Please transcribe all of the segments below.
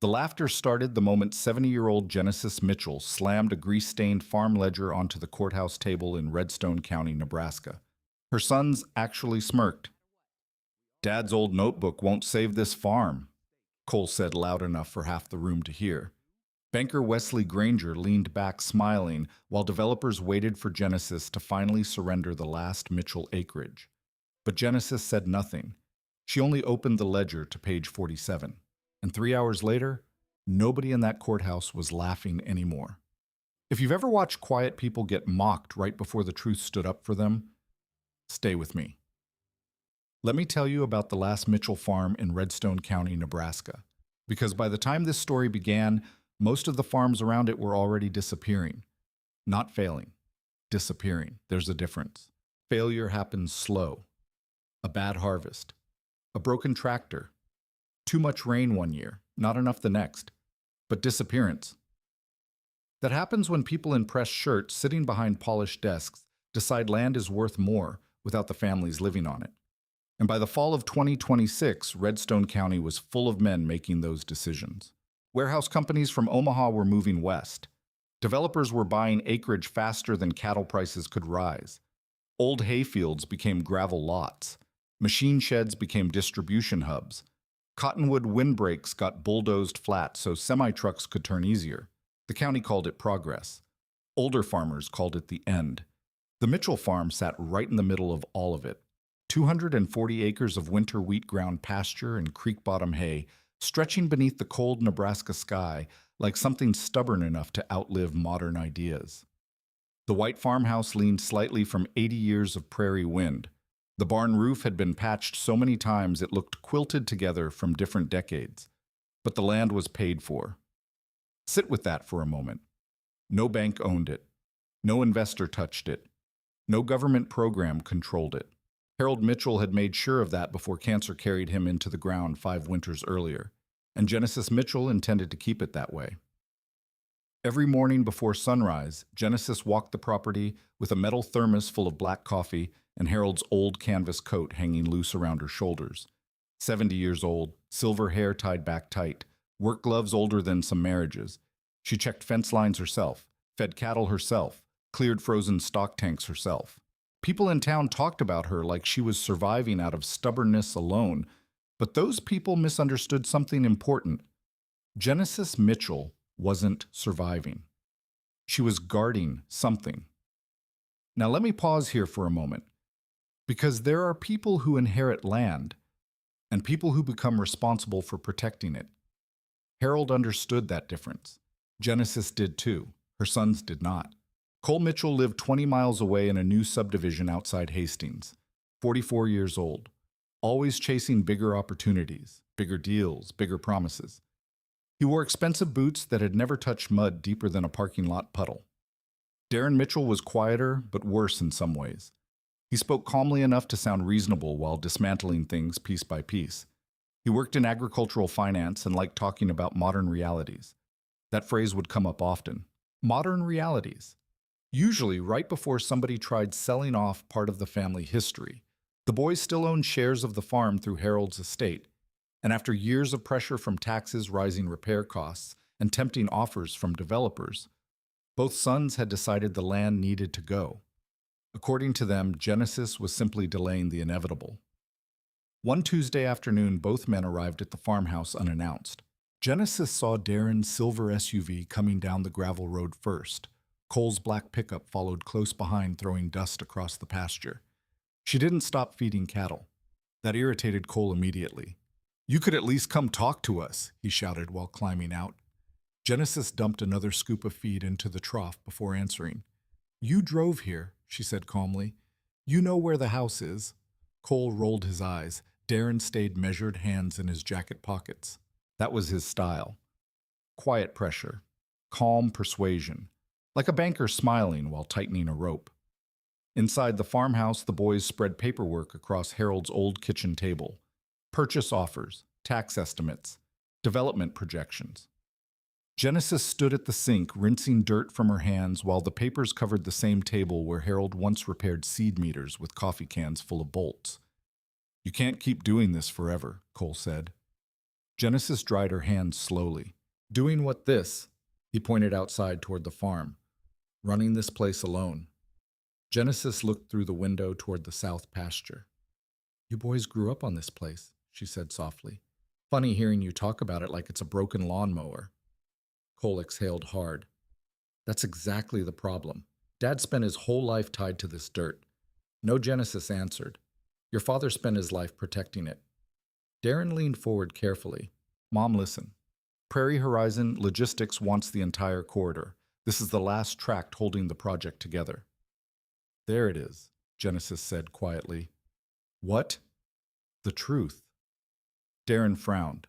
The laughter started the moment 70-year-old Genesis Mitchell slammed a grease-stained farm ledger onto the courthouse table in Redstone County, Nebraska. Her sons actually smirked. "Dad's old notebook won't save this farm," Cole said loud enough for half the room to hear. Banker Wesley Granger leaned back smiling while developers waited for Genesis to finally surrender the last Mitchell acreage. But Genesis said nothing. She only opened the ledger to page 47. And 3 hours later, nobody in that courthouse was laughing anymore. If you've ever watched quiet people get mocked right before the truth stood up for them, stay with me. Let me tell you about the last Mitchell farm in Redstone County, Nebraska. Because by the time this story began, most of the farms around it were already disappearing. Not failing, disappearing. There's a difference. Failure happens slow. A bad harvest. A broken tractor. Too much rain one year, not enough the next. But disappearance. That happens when people in pressed shirts sitting behind polished desks decide land is worth more without the families living on it. And by the fall of 2026, Redstone County was full of men making those decisions. Warehouse companies from Omaha were moving west. Developers were buying acreage faster than cattle prices could rise. Old hayfields became gravel lots. Machine sheds became distribution hubs. Cottonwood windbreaks got bulldozed flat so semi-trucks could turn easier. The county called it progress. Older farmers called it the end. The Mitchell farm sat right in the middle of all of it. 240 acres of winter wheat ground pasture and creek bottom hay, stretching beneath the cold Nebraska sky like something stubborn enough to outlive modern ideas. The white farmhouse leaned slightly from 80 years of prairie wind. The barn roof had been patched so many times it looked quilted together from different decades. But the land was paid for. Sit with that for a moment. No bank owned it. No investor touched it. No government program controlled it. Harold Mitchell had made sure of that before cancer carried him into the ground 5 winters earlier, and Genesis Mitchell intended to keep it that way. Every morning before sunrise, Genesis walked the property with a metal thermos full of black coffee and Harold's old canvas coat hanging loose around her shoulders. 70 years old, silver hair tied back tight, work gloves older than some marriages. She checked fence lines herself, fed cattle herself, cleared frozen stock tanks herself. People in town talked about her like she was surviving out of stubbornness alone, but those people misunderstood something important. Genesis Mitchell wasn't surviving. She was guarding something. Now let me pause here for a moment, because there are people who inherit land and people who become responsible for protecting it. Harold understood that difference. Genesis did too. Her sons did not. Cole Mitchell lived 20 miles away in a new subdivision outside Hastings, 44 years old, always chasing bigger opportunities, bigger deals, bigger promises. He wore expensive boots that had never touched mud deeper than a parking lot puddle. Darren Mitchell was quieter, but worse in some ways. He spoke calmly enough to sound reasonable while dismantling things piece by piece. He worked in agricultural finance and liked talking about modern realities. That phrase would come up often. Modern realities. Usually right before somebody tried selling off part of the family history. The boys still owned shares of the farm through Harold's estate, and after years of pressure from taxes, rising repair costs, and tempting offers from developers, both sons had decided the land needed to go. According to them, Genesis was simply delaying the inevitable. One Tuesday afternoon, both men arrived at the farmhouse unannounced. Genesis saw Darren's silver SUV coming down the gravel road first. Cole's black pickup followed close behind, throwing dust across the pasture. She didn't stop feeding cattle. That irritated Cole immediately. "You could at least come talk to us," he shouted while climbing out. Genesis dumped another scoop of feed into the trough before answering. "You drove here," she said calmly. "You know where the house is." Cole rolled his eyes. Darren stayed measured, hands in his jacket pockets. That was his style. Quiet pressure. Calm persuasion. Like a banker smiling while tightening a rope. Inside the farmhouse, the boys spread paperwork across Harold's old kitchen table. Purchase offers, tax estimates, development projections. Genesis stood at the sink, rinsing dirt from her hands while the papers covered the same table where Harold once repaired seed meters with coffee cans full of bolts. "You can't keep doing this forever," Cole said. Genesis dried her hands slowly. Doing what this? He pointed outside toward the farm. Running this place alone. Genesis looked through the window toward the south pasture. You boys grew up on this place, she said softly. Funny hearing you talk about it like it's a broken lawnmower. Cole exhaled hard. That's exactly the problem. Dad spent his whole life tied to this dirt. No, Genesis answered. Your father spent his life protecting it. Darren leaned forward carefully. Mom, listen. Prairie Horizon Logistics wants the entire corridor. This is the last tract holding the project together. There it is, Genesis said quietly. What? The truth. Darren frowned.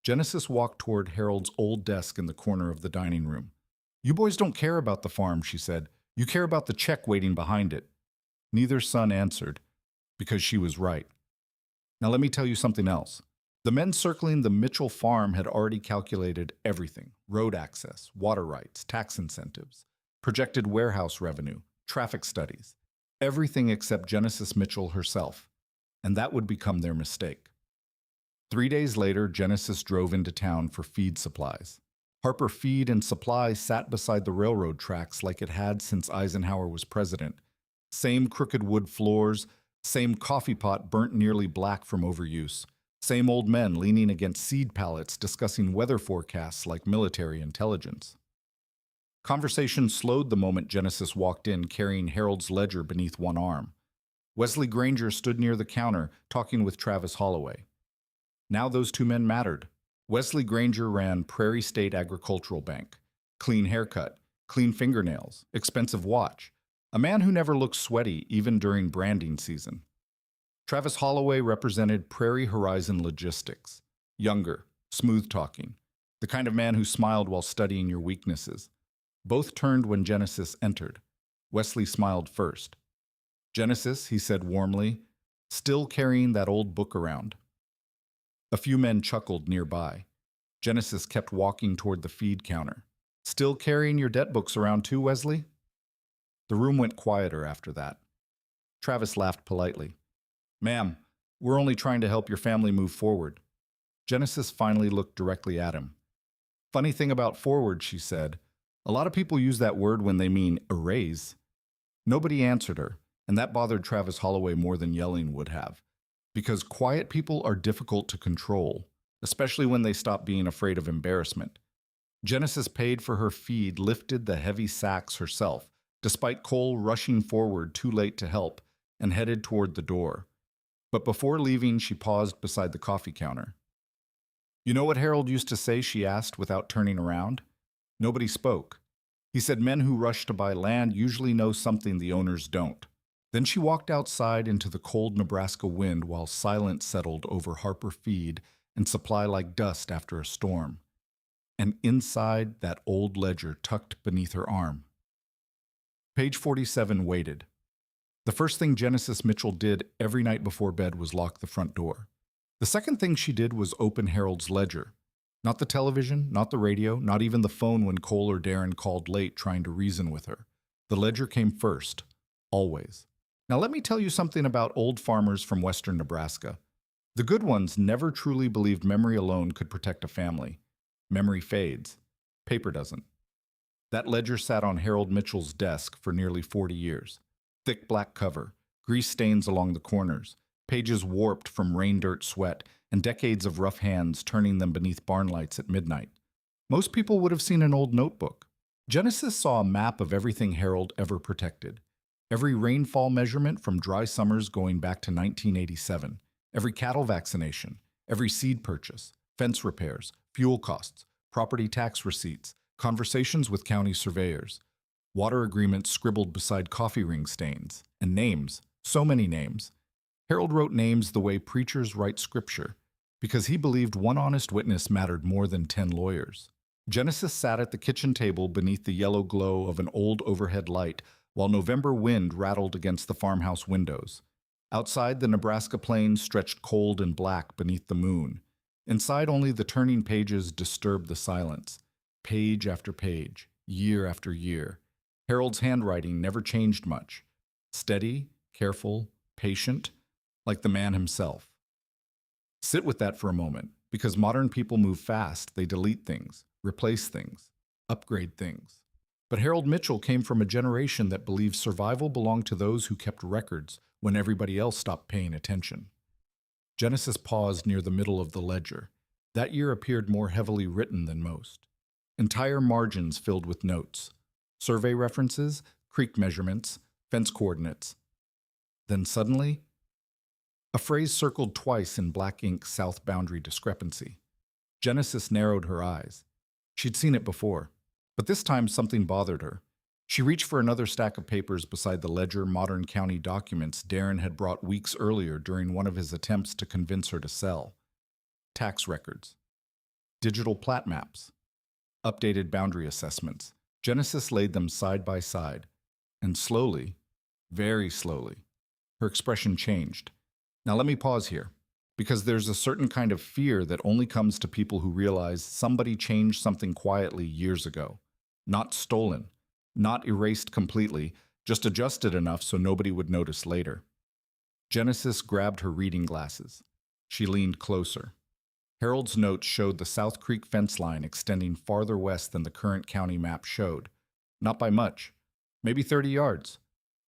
Genesis walked toward Harold's old desk in the corner of the dining room. You boys don't care about the farm, she said. You care about the check waiting behind it. Neither son answered, because she was right. Now let me tell you something else. The men circling the Mitchell farm had already calculated everything: road access, water rights, tax incentives, projected warehouse revenue, traffic studies, everything except Genesis Mitchell herself, and that would become their mistake. 3 days later, Genesis drove into town for feed supplies. Harper Feed and Supply sat beside the railroad tracks like it had since Eisenhower was president. Same crooked wood floors, same coffee pot burnt nearly black from overuse. Same old men leaning against seed pallets discussing weather forecasts like military intelligence. Conversation slowed the moment Genesis walked in carrying Harold's ledger beneath one arm. Wesley Granger stood near the counter talking with Travis Holloway. Now those two men mattered. Wesley Granger ran Prairie State Agricultural Bank. Clean haircut, clean fingernails, expensive watch. A man who never looked sweaty even during branding season. Travis Holloway represented Prairie Horizon Logistics. Younger, smooth-talking, the kind of man who smiled while studying your weaknesses. Both turned when Genesis entered. Wesley smiled first. Genesis, he said warmly, still carrying that old book around. A few men chuckled nearby. Genesis kept walking toward the feed counter. Still carrying your debt books around too, Wesley? The room went quieter after that. Travis laughed politely. Ma'am, we're only trying to help your family move forward. Genesis finally looked directly at him. Funny thing about forward, she said. A lot of people use that word when they mean erase. Nobody answered her, and that bothered Travis Holloway more than yelling would have. Because quiet people are difficult to control, especially when they stop being afraid of embarrassment. Genesis paid for her feed, lifted the heavy sacks herself, despite Cole rushing forward too late to help, and headed toward the door. But before leaving, she paused beside the coffee counter. You know what Harold used to say, she asked without turning around? Nobody spoke. He said men who rush to buy land usually know something the owners don't. Then she walked outside into the cold Nebraska wind while silence settled over Harper Feed and Supply like dust after a storm. And inside that old ledger tucked beneath her arm. Page 47 waited. The first thing Genesis Mitchell did every night before bed was lock the front door. The second thing she did was open Harold's ledger. Not the television, not the radio, not even the phone when Cole or Darren called late trying to reason with her. The ledger came first, always. Now let me tell you something about old farmers from western Nebraska. The good ones never truly believed memory alone could protect a family. Memory fades. Paper doesn't. That ledger sat on Harold Mitchell's desk for nearly 40 years. Thick black cover, grease stains along the corners, pages warped from rain-dirt sweat, and decades of rough hands turning them beneath barn lights at midnight. Most people would have seen an old notebook. Genesis saw a map of everything Harold ever protected. Every rainfall measurement from dry summers going back to 1987, every cattle vaccination, every seed purchase, fence repairs, fuel costs, property tax receipts, conversations with county surveyors, water agreements scribbled beside coffee ring stains, and names, so many names. Harold wrote names the way preachers write scripture, because he believed one honest witness mattered more than 10 lawyers. Genesis sat at the kitchen table beneath the yellow glow of an old overhead light while November wind rattled against the farmhouse windows. Outside, the Nebraska plains stretched cold and black beneath the moon. Inside, only the turning pages disturbed the silence. Page after page, year after year. Harold's handwriting never changed much. Steady, careful, patient, like the man himself. Sit with that for a moment, Because modern people move fast, they delete things, replace things, upgrade things. But Harold Mitchell came from a generation that believed survival belonged to those who kept records when everybody else stopped paying attention. Genesis paused near the middle of the ledger. That year appeared more heavily written than most. Entire margins filled with notes, survey references, creek measurements, fence coordinates. Then suddenly, a phrase circled twice in black ink: south boundary discrepancy. Genesis narrowed her eyes. She'd seen it before, but this time something bothered her. She reached for another stack of papers beside the ledger, modern county documents Darren had brought weeks earlier during one of his attempts to convince her to sell. Tax records, digital plat maps, updated boundary assessments. Genesis laid them side by side, and slowly, very slowly, her expression changed. Now let me pause here, because there's a certain kind of fear that only comes to people who realize somebody changed something quietly years ago. Not stolen, not erased completely, just adjusted enough so nobody would notice later. Genesis grabbed her reading glasses. She leaned closer. Harold's notes showed the South Creek fence line extending farther west than the current county map showed. Not by much, maybe 30 yards.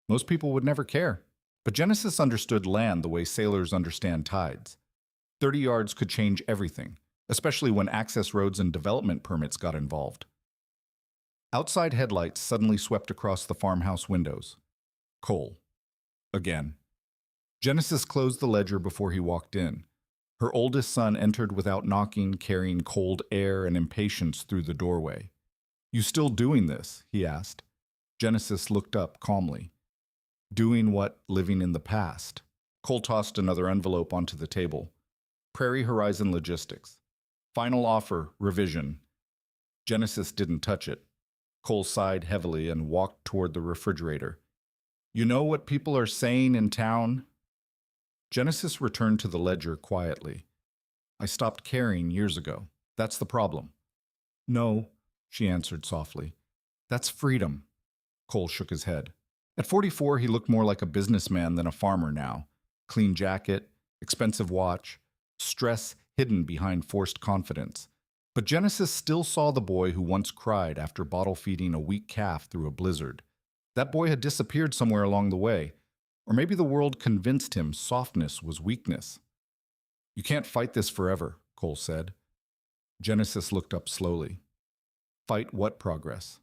Most people would never care. But Genesis understood land the way sailors understand tides. 30 yards could change everything, especially when access roads and development permits got involved. Outside headlights suddenly swept across the farmhouse windows. Cole. Again. Genesis closed the ledger before he walked in. Her oldest son entered without knocking, carrying cold air and impatience through the doorway. "You still doing this?" he asked. Genesis looked up calmly. Doing what? Living in the past. Cole tossed another envelope onto the table. Prairie Horizon Logistics. Final offer, revision. Genesis didn't touch it. Cole sighed heavily and walked toward the refrigerator. "You know what people are saying in town?" Genesis returned to the ledger quietly. "I stopped caring years ago. That's the problem." "No," she answered softly. "That's freedom." Cole shook his head. At 44, he looked more like a businessman than a farmer now. Clean jacket, expensive watch, stress hidden behind forced confidence. But Genesis still saw the boy who once cried after bottle feeding a weak calf through a blizzard. That boy had disappeared somewhere along the way, or maybe the world convinced him softness was weakness. "You can't fight this forever," Cole said. Genesis looked up slowly. "Fight what progress?"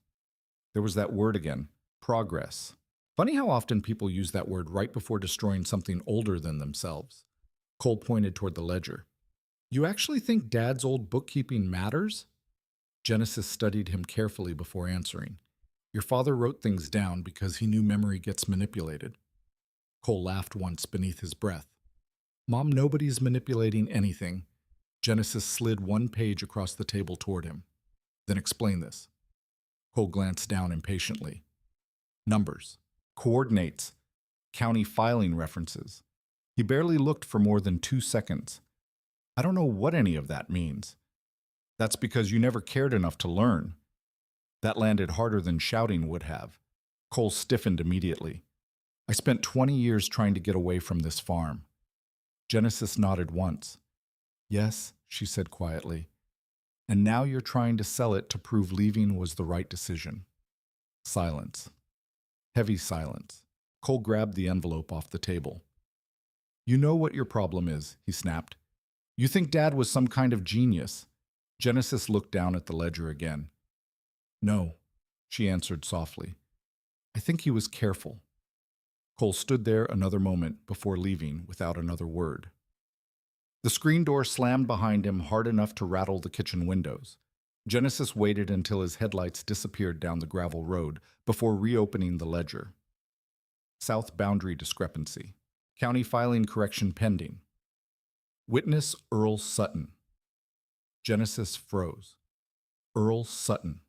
There was that word again, progress. Funny how often people use that word right before destroying something older than themselves. Cole pointed toward the ledger. "You actually think Dad's old bookkeeping matters?" Genesis studied him carefully before answering. "Your father wrote things down because he knew memory gets manipulated." Cole laughed once beneath his breath. "Mom, nobody's manipulating anything." Genesis slid one page across the table toward him. "Then explain this." Cole glanced down impatiently. "Numbers. Coordinates, county filing references." He barely looked for more than 2 seconds. "I don't know what any of that means." "That's because you never cared enough to learn." That landed harder than shouting would have. Cole stiffened immediately. "I spent 20 years trying to get away from this farm." Genesis nodded once. "Yes," she said quietly. "And now you're trying to sell it to prove leaving was the right decision." Silence. Heavy silence. Cole grabbed the envelope off the table. "You know what your problem is," he snapped. "You think Dad was some kind of genius." Genesis looked down at the ledger again. "No," she answered softly. "I think he was careful." Cole stood there another moment before leaving without another word. The screen door slammed behind him hard enough to rattle the kitchen windows. Genesis waited until his headlights disappeared down the gravel road before reopening the ledger. South boundary discrepancy. County filing correction pending. Witness Earl Sutton. Genesis froze. Earl Sutton.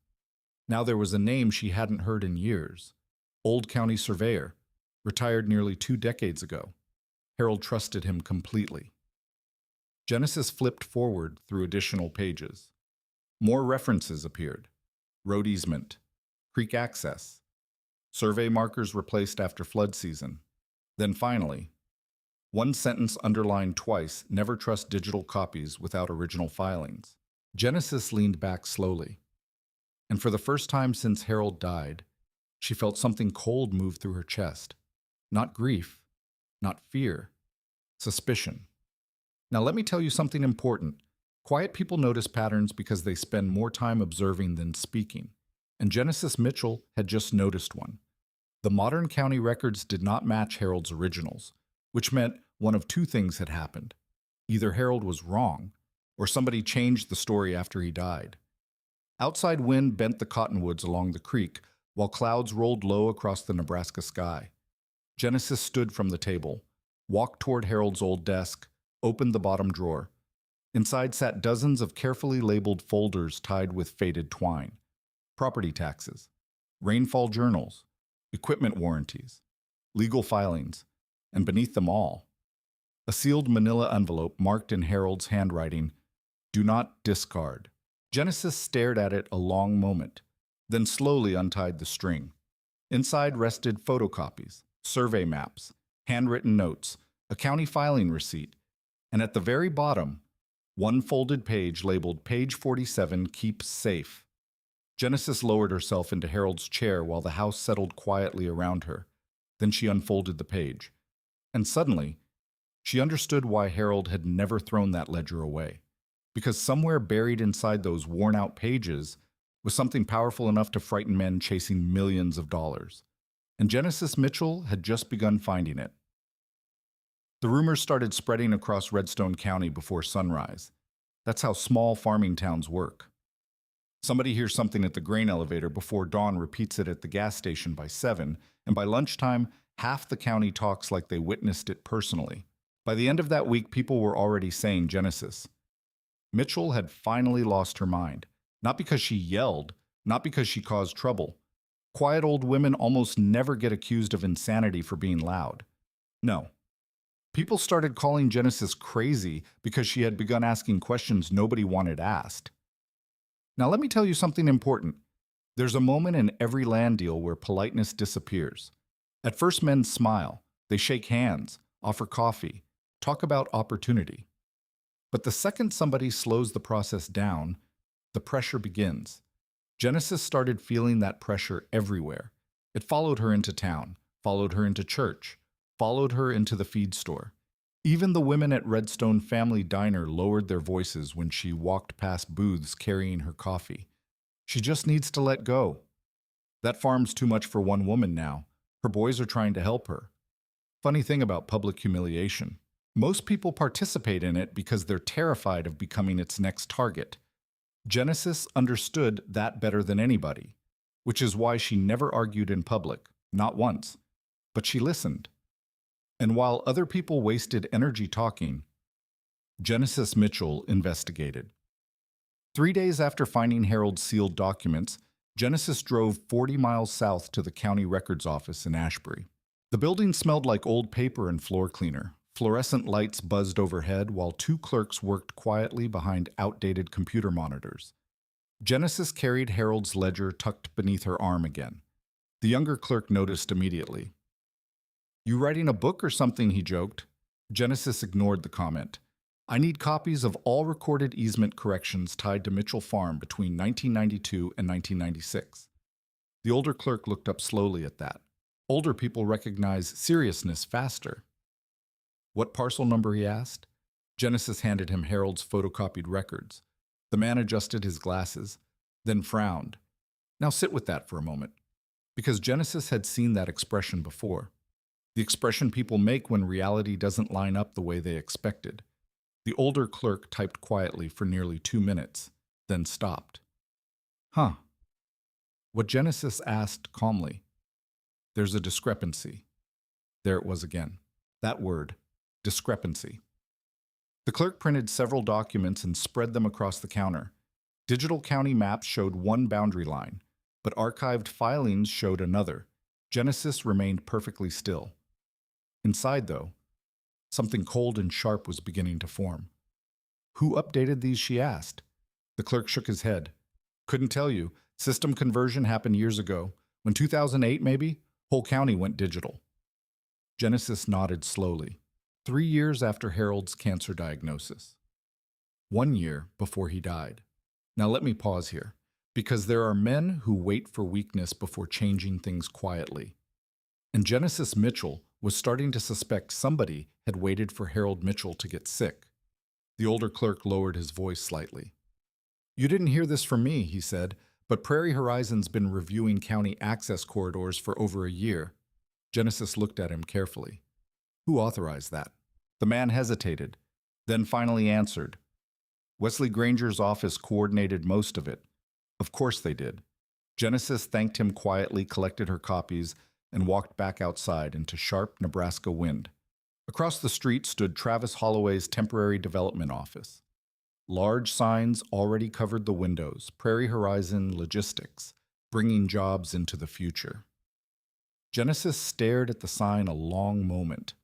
Now there was a name she hadn't heard in years. Old county surveyor. Retired nearly 2 decades ago. Harold trusted him completely. Genesis flipped forward through additional pages. More references appeared. Road easement, creek access, survey markers replaced after flood season. Then finally, One sentence underlined twice, never trust digital copies without original filings. Genesis leaned back slowly, and for the first time since Harold died, she felt something cold move through her chest. Not grief, not fear, suspicion. Now let me tell you something important. Quiet people notice patterns because they spend more time observing than speaking, and Genesis Mitchell had just noticed one. The modern county records did not match Harold's originals, which meant one of two things had happened. Either Harold was wrong, or somebody changed the story after he died. Outside wind bent the cottonwoods along the creek, while clouds rolled low across the Nebraska sky. Genesis stood from the table, walked toward Harold's old desk, opened the bottom drawer. Inside sat dozens of carefully labeled folders tied with faded twine. Property taxes, rainfall journals, equipment warranties, legal filings, and beneath them all, a sealed manila envelope marked in Harold's handwriting, "Do not discard." Genesis stared at it a long moment, then slowly untied the string. Inside rested photocopies, survey maps, handwritten notes, a county filing receipt, and at the very bottom, one folded page labeled Page 47 Keeps Safe. Genesis lowered herself into Harold's chair while the house settled quietly around her. Then she unfolded the page. And suddenly, she understood why Harold had never thrown that ledger away. Because somewhere buried inside those worn-out pages was something powerful enough to frighten men chasing millions of dollars. And Genesis Mitchell had just begun finding it. The rumors started spreading across Redstone County before sunrise. That's how small farming towns work. Somebody hears something at the grain elevator before dawn, repeats it at the gas station by 7, and by lunchtime, half the county talks like they witnessed it personally. By the end of that week, people were already saying Genesis Mitchell had finally lost her mind. Not because she yelled, not because she caused trouble. Quiet old women almost never get accused of insanity for being loud. No. People started calling Genesis crazy because she had begun asking questions nobody wanted asked. Now let me tell you something important. There's a moment in every land deal where politeness disappears. At first, men smile, they shake hands, offer coffee, talk about opportunity. But the second somebody slows the process down, the pressure begins. Genesis started feeling that pressure everywhere. It followed her into town, followed her into church, followed her into the feed store. Even the women at Redstone Family Diner lowered their voices when she walked past booths carrying her coffee. She just needs to let go. That farm's too much for one woman now. Her boys are trying to help her. Funny thing about public humiliation. Most people participate in it because they're terrified of becoming its next target. Genesis understood that better than anybody, which is why she never argued in public, not once. But she listened. And while other people wasted energy talking, Genesis Mitchell investigated. 3 days after finding Harold's sealed documents, Genesis drove 40 miles south to the county records office in Ashbury. The building smelled like old paper and floor cleaner. Fluorescent lights buzzed overhead while two clerks worked quietly behind outdated computer monitors. Genesis carried Harold's ledger tucked beneath her arm again. The younger clerk noticed immediately. "You writing a book or something?" he joked. Genesis ignored the comment. "I need copies of all recorded easement corrections tied to Mitchell Farm between 1992 and 1996. The older clerk looked up slowly at that. Older people recognize seriousness faster. "What parcel number?" he asked. Genesis handed him Harold's photocopied records. The man adjusted his glasses, then frowned. "Now sit with that for a moment." Because Genesis had seen that expression before. The expression people make when reality doesn't line up the way they expected. The older clerk typed quietly for nearly 2 minutes, then stopped. "Huh." What Genesis asked calmly. "There's a discrepancy." There it was again. That word, discrepancy. The clerk printed several documents and spread them across the counter. Digital county maps showed one boundary line, but archived filings showed another. Genesis remained perfectly still. Inside, though, something cold and sharp was beginning to form. "Who updated these?" she asked. The clerk shook his head. "Couldn't tell you. System conversion happened years ago. When 2008, maybe, whole county went digital." Genesis nodded slowly. 3 years after Harold's cancer diagnosis. 1 year before he died. Now let me pause here, because there are men who wait for weakness before changing things quietly. And Genesis Mitchell was starting to suspect somebody had waited for Harold Mitchell to get sick. The older clerk lowered his voice slightly. "You didn't hear this from me," he said, "but Prairie Horizon's been reviewing county access corridors for over a year." Genesis looked at him carefully. "Who authorized that?" The man hesitated, then finally answered. "Wesley Granger's office coordinated most of it." Of course they did. Genesis thanked him quietly, collected her copies, and walked back outside into sharp Nebraska wind. Across the street stood Travis Holloway's temporary development office. Large signs already covered the windows: Prairie Horizon Logistics, bringing jobs into the future. Genesis stared at the sign a long moment,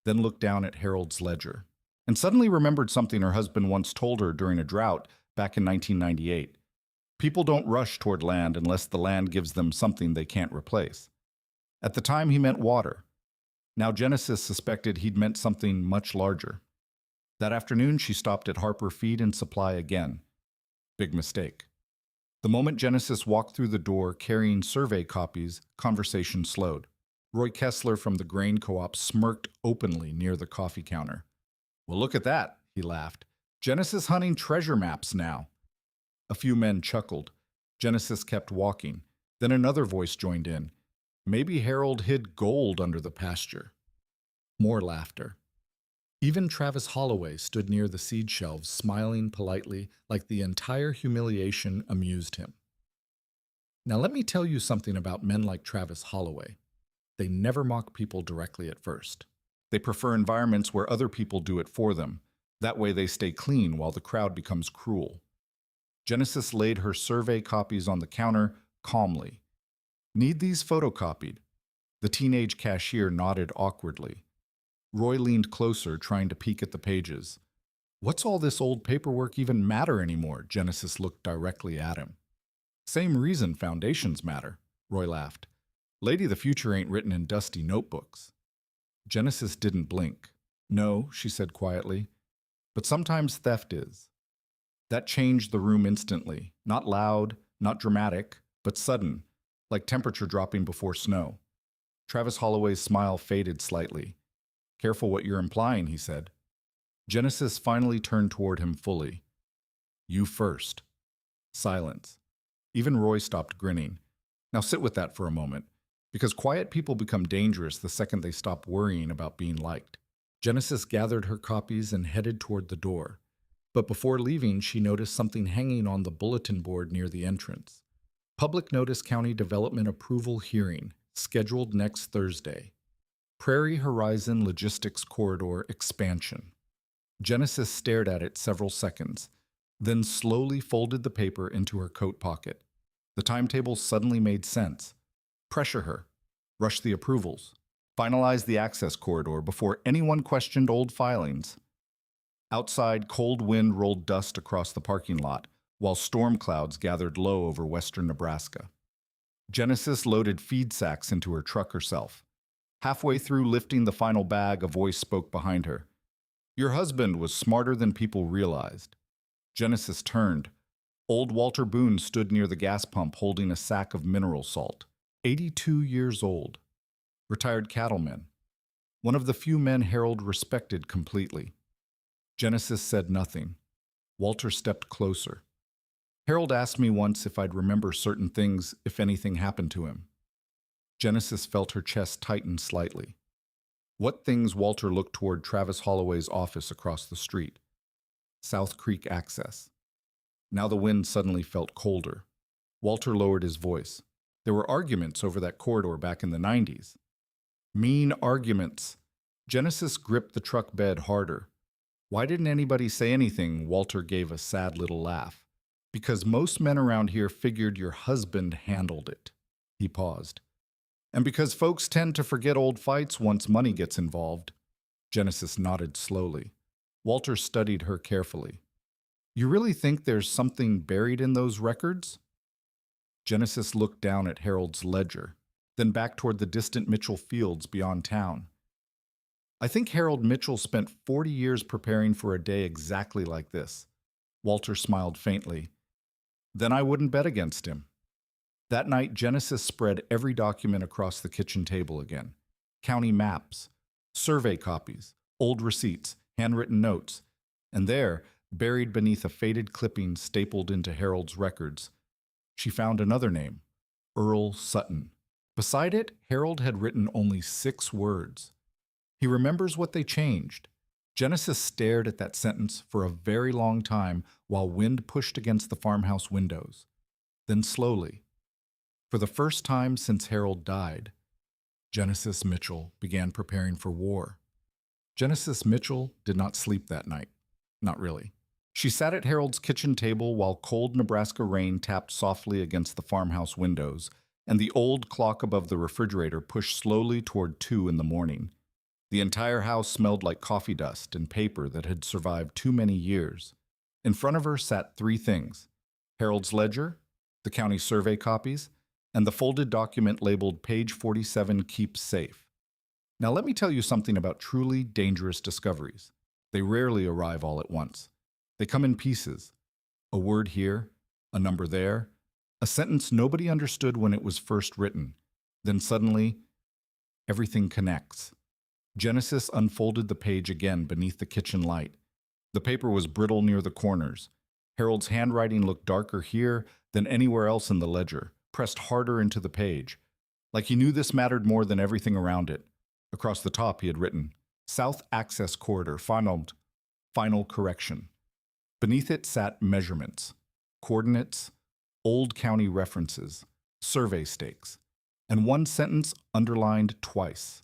then looked down at Harold's ledger, and suddenly remembered something her husband once told her during a drought back in 1998. People don't rush toward land unless the land gives them something they can't replace. At the time, he meant water. Now Genesis suspected he'd meant something much larger. That afternoon, she stopped at Harper Feed and Supply again. Big mistake. The moment Genesis walked through the door carrying survey copies, conversation slowed. Roy Kessler from the grain co-op smirked openly near the coffee counter. "Well, look at that," he laughed. "Genesis hunting treasure maps now." A few men chuckled. Genesis kept walking. Then another voice joined in. "Maybe Harold hid gold under the pasture." More laughter. Even Travis Holloway stood near the seed shelves, smiling politely, like the entire humiliation amused him. Now let me tell you something about men like Travis Holloway. They never mock people directly at first. They prefer environments where other people do it for them. That way they stay clean while the crowd becomes cruel. Genesis laid her survey copies on the counter calmly. "Need these photocopied?" The teenage cashier nodded awkwardly. Roy leaned closer, trying to peek at the pages. "What's all this old paperwork even matter anymore?" Genesis looked directly at him. "Same reason foundations matter," Roy laughed. "Lady, the future ain't written in dusty notebooks." Genesis didn't blink. "No," she said quietly, "but sometimes theft is." That changed the room instantly. Not loud, not dramatic, but sudden, like temperature dropping before snow. Travis Holloway's smile faded slightly. "Careful what you're implying," he said. Genesis finally turned toward him fully. "You first." Silence. Even Roy stopped grinning. Now sit with that for a moment, because quiet people become dangerous the second they stop worrying about being liked. Genesis gathered her copies and headed toward the door. But before leaving, she noticed something hanging on the bulletin board near the entrance. Public Notice County Development Approval Hearing, scheduled next Thursday. Prairie Horizon Logistics Corridor Expansion. Genesis stared at it several seconds, then slowly folded the paper into her coat pocket. The timetable suddenly made sense. Pressure her. Rush the approvals. Finalize the access corridor before anyone questioned old filings. Outside, cold wind rolled dust across the parking lot, while storm clouds gathered low over western Nebraska. Genesis loaded feed sacks into her truck herself. Halfway through lifting the final bag, a voice spoke behind her. "Your husband was smarter than people realized." Genesis turned. Old Walter Boone stood near the gas pump holding a sack of mineral salt. 82 years old. Retired cattleman. One of the few men Harold respected completely. Genesis said nothing. Walter stepped closer. "Harold asked me once if I'd remember certain things if anything happened to him." Genesis felt her chest tighten slightly. "What things?" Walter looked toward Travis Holloway's office across the street. "South Creek access." Now the wind suddenly felt colder. Walter lowered his voice. "There were arguments over that corridor back in the 90s. "Mean arguments." Genesis gripped the truck bed harder. "Why didn't anybody say anything?" Walter gave a sad little laugh. "Because most men around here figured your husband handled it." He paused. "And because folks tend to forget old fights once money gets involved." Genesis nodded slowly. Walter studied her carefully. "You really think there's something buried in those records?" Genesis looked down at Harold's ledger, then back toward the distant Mitchell fields beyond town. I think Harold Mitchell spent 40 years preparing for a day exactly like this. Walter smiled faintly. Then I wouldn't bet against him. That night, Genesis spread every document across the kitchen table again. County maps, survey copies, old receipts, handwritten notes. And there, buried beneath a faded clipping stapled into Harold's records, she found another name, Earl Sutton. Beside it, Harold had written only 6 words. He remembers what they changed. Genesis stared at that sentence for a very long time while wind pushed against the farmhouse windows. Then slowly, for the first time since Harold died, Genesis Mitchell began preparing for war. Genesis Mitchell did not sleep that night. Not really. She sat at Harold's kitchen table while cold Nebraska rain tapped softly against the farmhouse windows, and the old clock above the refrigerator pushed slowly toward 2 in the morning. The entire house smelled like coffee dust and paper that had survived too many years. In front of her sat 3 things: Harold's ledger, the county survey copies, and the folded document labeled Page 47 Keep Safe. Now let me tell you something about truly dangerous discoveries. They rarely arrive all at once. They come in pieces. A word here, a number there, a sentence nobody understood when it was first written. Then suddenly, everything connects. Genesis unfolded the page again beneath the kitchen light. The paper was brittle near the corners. Harold's handwriting looked darker here than anywhere else in the ledger, pressed harder into the page. Like he knew this mattered more than everything around it. Across the top he had written, South Access Corridor, final correction. Beneath it sat measurements, coordinates, old county references, survey stakes, and one sentence underlined twice.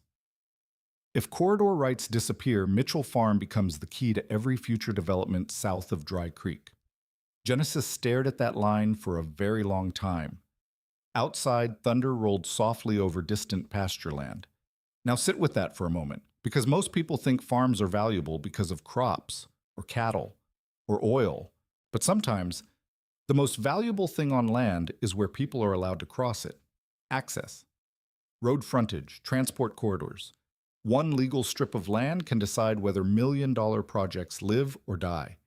If corridor rights disappear, Mitchell Farm becomes the key to every future development south of Dry Creek. Genesis stared at that line for a very long time. Outside, thunder rolled softly over distant pasture land. Now sit with that for a moment, because most people think farms are valuable because of crops, or cattle, or oil. But sometimes, the most valuable thing on land is where people are allowed to cross it. Access. Road frontage, transport corridors. One legal strip of land can decide whether million-dollar projects live or die.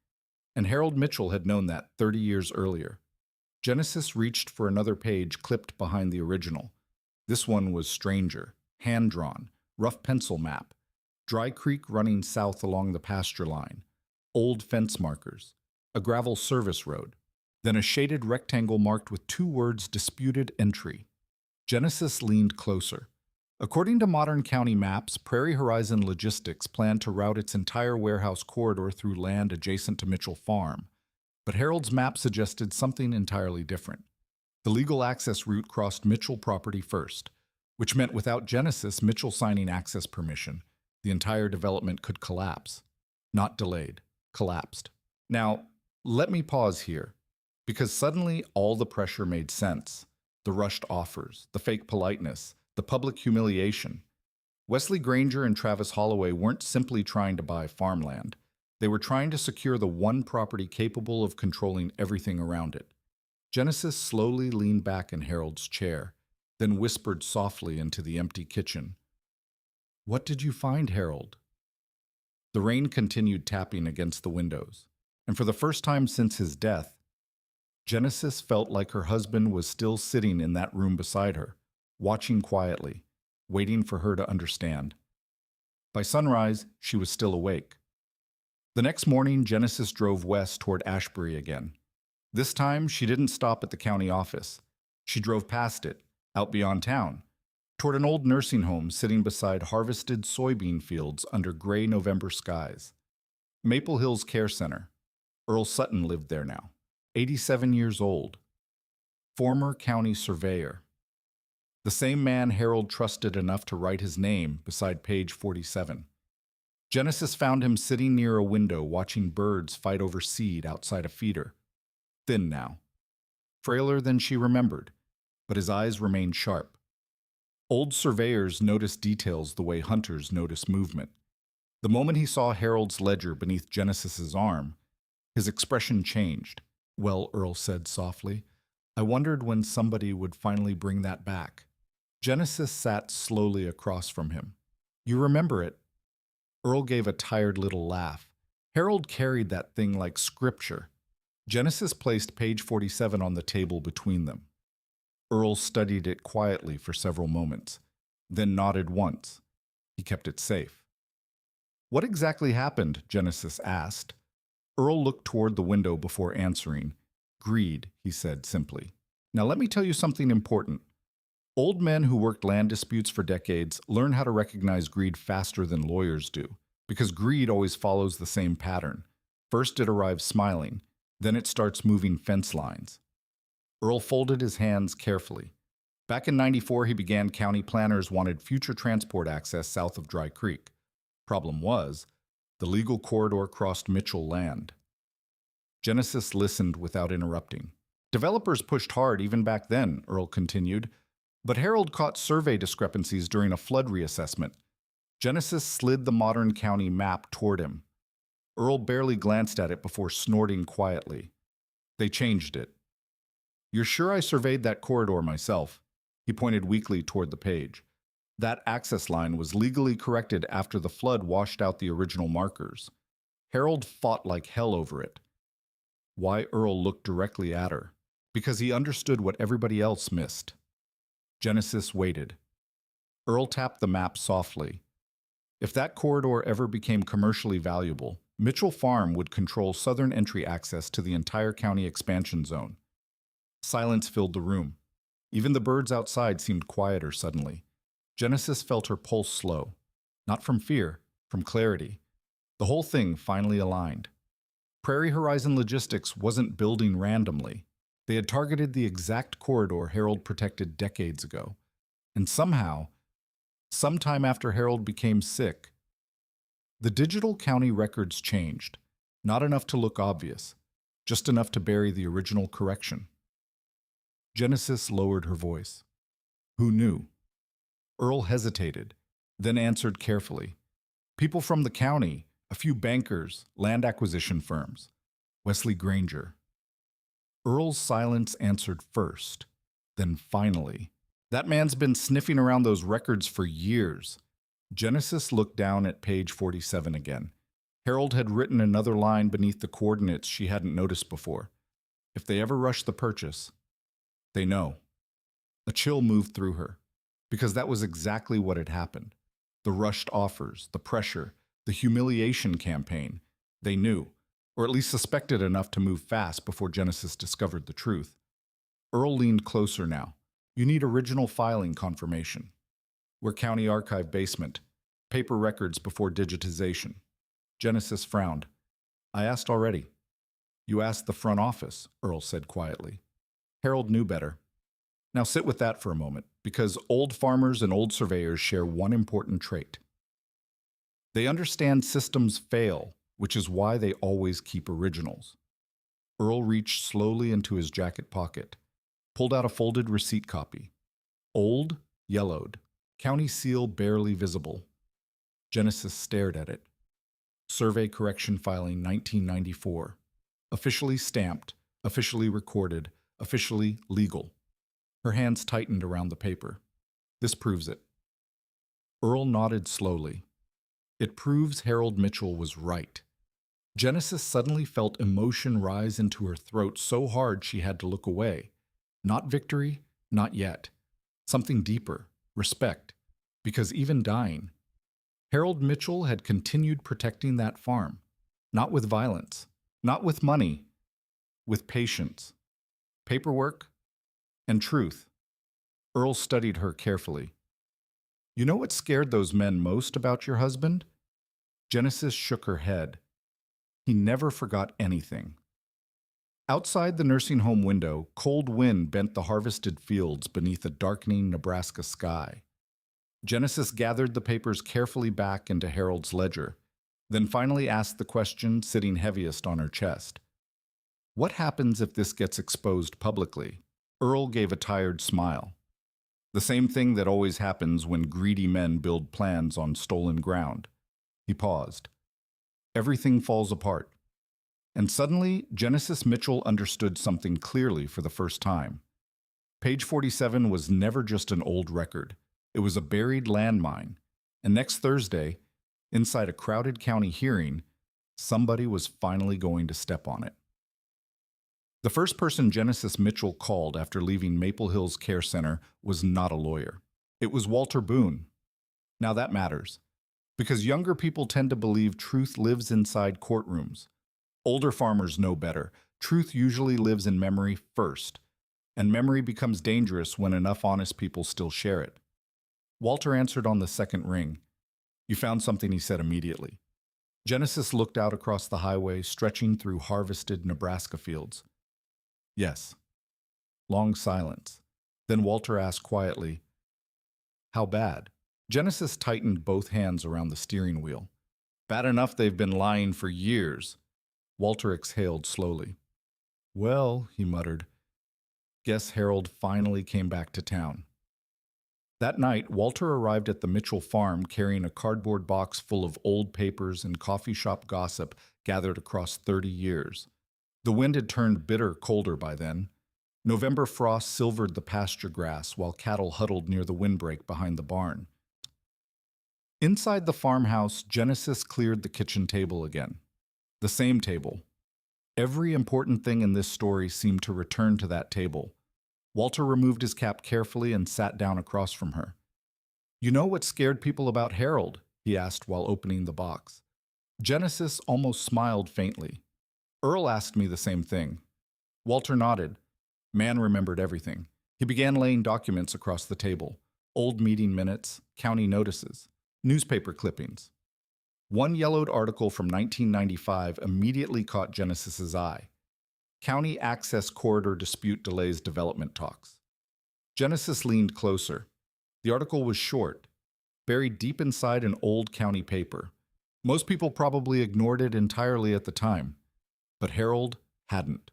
And Harold Mitchell had known that 30 years earlier. Genesis reached for another page clipped behind the original. This one was stranger, hand-drawn, rough pencil map, Dry Creek running south along the pasture line, old fence markers, a gravel service road, then a shaded rectangle marked with 2 words disputed entry. Genesis leaned closer. According to modern county maps, Prairie Horizon Logistics planned to route its entire warehouse corridor through land adjacent to Mitchell Farm. But Harold's map suggested something entirely different. The legal access route crossed Mitchell property first, which meant without Genesis Mitchell signing access permission, the entire development could collapse. Not delayed, collapsed. Now, let me pause here, because suddenly all the pressure made sense. The rushed offers, the fake politeness, the public humiliation. Wesley Granger and Travis Holloway weren't simply trying to buy farmland. They were trying to secure the one property capable of controlling everything around it. Genesis slowly leaned back in Harold's chair, then whispered softly into the empty kitchen. "What did you find, Harold?" The rain continued tapping against the windows, and for the first time since his death, Genesis felt like her husband was still sitting in that room beside her, watching quietly, waiting for her to understand. By sunrise, she was still awake. The next morning, Genesis drove west toward Ashbury again. This time, she didn't stop at the county office. She drove past it, out beyond town, toward an old nursing home sitting beside harvested soybean fields under gray November skies. Maple Hills Care Center. Earl Sutton lived there now, 87 years old. Former county surveyor. The same man Harold trusted enough to write his name beside page 47. Genesis found him sitting near a window watching birds fight over seed outside a feeder. Thin now. Frailer than she remembered, but his eyes remained sharp. Old surveyors notice details the way hunters notice movement. The moment he saw Harold's ledger beneath Genesis's arm, his expression changed. "Well," Earl said softly, "I wondered when somebody would finally bring that back." Genesis sat slowly across from him. "You remember it?" Earl gave a tired little laugh. Harold carried that thing like scripture. Genesis placed page 47 on the table between them. Earl studied it quietly for several moments, then nodded once. He kept it safe. What exactly happened? Genesis asked. Earl looked toward the window before answering. Greed, he said simply. Now let me tell you something important. Old men who worked land disputes for decades learn how to recognize greed faster than lawyers do, because greed always follows the same pattern. First it arrives smiling, then it starts moving fence lines. Earl folded his hands carefully. Back in '94, he began county planners wanted future transport access south of Dry Creek. Problem was, the legal corridor crossed Mitchell land. Genesis listened without interrupting. Developers pushed hard even back then, Earl continued, but Harold caught survey discrepancies during a flood reassessment. Genesis slid the modern county map toward him. Earl barely glanced at it before snorting quietly. They changed it. You're sure I surveyed that corridor myself? He pointed weakly toward the page. That access line was legally corrected after the flood washed out the original markers. Harold fought like hell over it. Why? Earl looked directly at her. Because he understood what everybody else missed. Genesis waited. Earl tapped the map softly. If that corridor ever became commercially valuable, Mitchell Farm would control southern entry access to the entire county expansion zone. Silence filled the room. Even the birds outside seemed quieter suddenly. Genesis felt her pulse slow. Not from fear, from clarity. The whole thing finally aligned. Prairie Horizon Logistics wasn't building randomly. They had targeted the exact corridor Harold protected decades ago. And somehow, sometime after Harold became sick, the digital county records changed. Not enough to look obvious, just enough to bury the original correction. Genesis lowered her voice. Who knew? Earl hesitated, then answered carefully. People from the county, a few bankers, land acquisition firms. Wesley Granger. Earl's silence answered first, then finally. That man's been sniffing around those records for years. Genesis looked down at page 47 again. Harold had written another line beneath the coordinates she hadn't noticed before. If they ever rush the purchase, they know. A chill moved through her, because that was exactly what had happened. The rushed offers, the pressure, the humiliation campaign. They knew, or at least suspected enough to move fast before Genesis discovered the truth. Earl leaned closer now. You need original filing confirmation. We're county archive basement. Paper records before digitization. Genesis frowned. I asked already. You asked the front office, Earl said quietly. Harold knew better. Now sit with that for a moment, because old farmers and old surveyors share one important trait. They understand systems fail, which is why they always keep originals. Earl reached slowly into his jacket pocket, pulled out a folded receipt copy. Old, yellowed, county seal barely visible. Genesis stared at it. Survey correction filing 1994. Officially stamped, officially recorded, officially legal. Her hands tightened around the paper. This proves it. Earl nodded slowly. It proves Harold Mitchell was right. Genesis suddenly felt emotion rise into her throat so hard she had to look away. Not victory, not yet. Something deeper, respect. Because even dying, Harold Mitchell had continued protecting that farm. Not with violence, not with money, with patience, paperwork, and truth. Earl studied her carefully. You know what scared those men most about your husband? Genesis shook her head. He never forgot anything. Outside the nursing home window, cold wind bent the harvested fields beneath a darkening Nebraska sky. Genesis gathered the papers carefully back into Harold's ledger, then finally asked the question sitting heaviest on her chest. What happens if this gets exposed publicly? Earl gave a tired smile. The same thing that always happens when greedy men build plans on stolen ground. He paused. Everything falls apart. And suddenly, Genesis Mitchell understood something clearly for the first time. Page 47 was never just an old record. It was a buried landmine. And next Thursday, Inside a crowded county hearing, somebody was finally going to step on it. The first person Genesis Mitchell called after leaving Maple Hills Care Center was not a lawyer. It was Walter Boone. Now that matters, because younger people tend to believe truth lives inside courtrooms. Older farmers know better. Truth usually lives in memory first, and memory becomes dangerous when enough honest people still share it. Walter answered on the second ring. "You found something," he said immediately. Genesis looked out across the highway, stretching through harvested Nebraska fields. "Yes." Long silence. Then Walter asked quietly, "How bad?" Genesis tightened both hands around the steering wheel. "Bad enough they've been lying for years." Walter exhaled slowly. "Well," he muttered, "guess Harold finally came back to town." That night, Walter arrived at the Mitchell farm carrying a cardboard box full of old papers and coffee shop gossip gathered across 30 years. The wind had turned bitter colder by then. November frost silvered the pasture grass while cattle huddled near the windbreak behind the barn. Inside the farmhouse, Genesis cleared the kitchen table again. The same table. Every important thing in this story seemed to return to that table. Walter removed his cap carefully and sat down across from her. "You know what scared people about Harold?" he asked while opening the box. Genesis almost smiled faintly. "Earl asked me the same thing." Walter nodded. Man remembered everything. He began laying documents across the table. Old meeting minutes, county notices, newspaper clippings. One yellowed article from 1995 immediately caught Genesis's eye. County Access Corridor Dispute Delays Development Talks. Genesis leaned closer. The article was short, buried deep inside an old county paper. Most people probably ignored it entirely at the time, but Harold hadn't.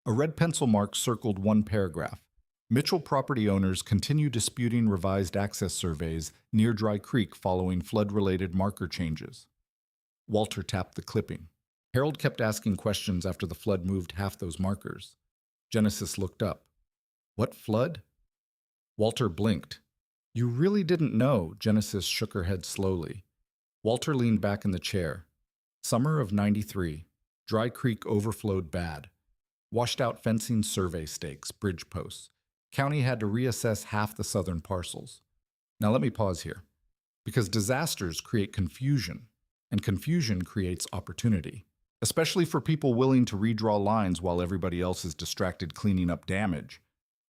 A red pencil mark circled one paragraph. Mitchell property owners continue disputing revised access surveys near Dry Creek following flood-related marker changes. Walter tapped the clipping. Harold kept asking questions after the flood moved half those markers. Genesis looked up. "What flood?" Walter blinked. "You really didn't know," Genesis shook her head slowly. Walter leaned back in the chair. Summer of '93. Dry Creek overflowed bad. Washed out fencing, survey stakes, bridge posts. County had to reassess half the southern parcels. Now let me pause here, because disasters create confusion, and confusion creates opportunity, especially for people willing to redraw lines while everybody else is distracted cleaning up damage.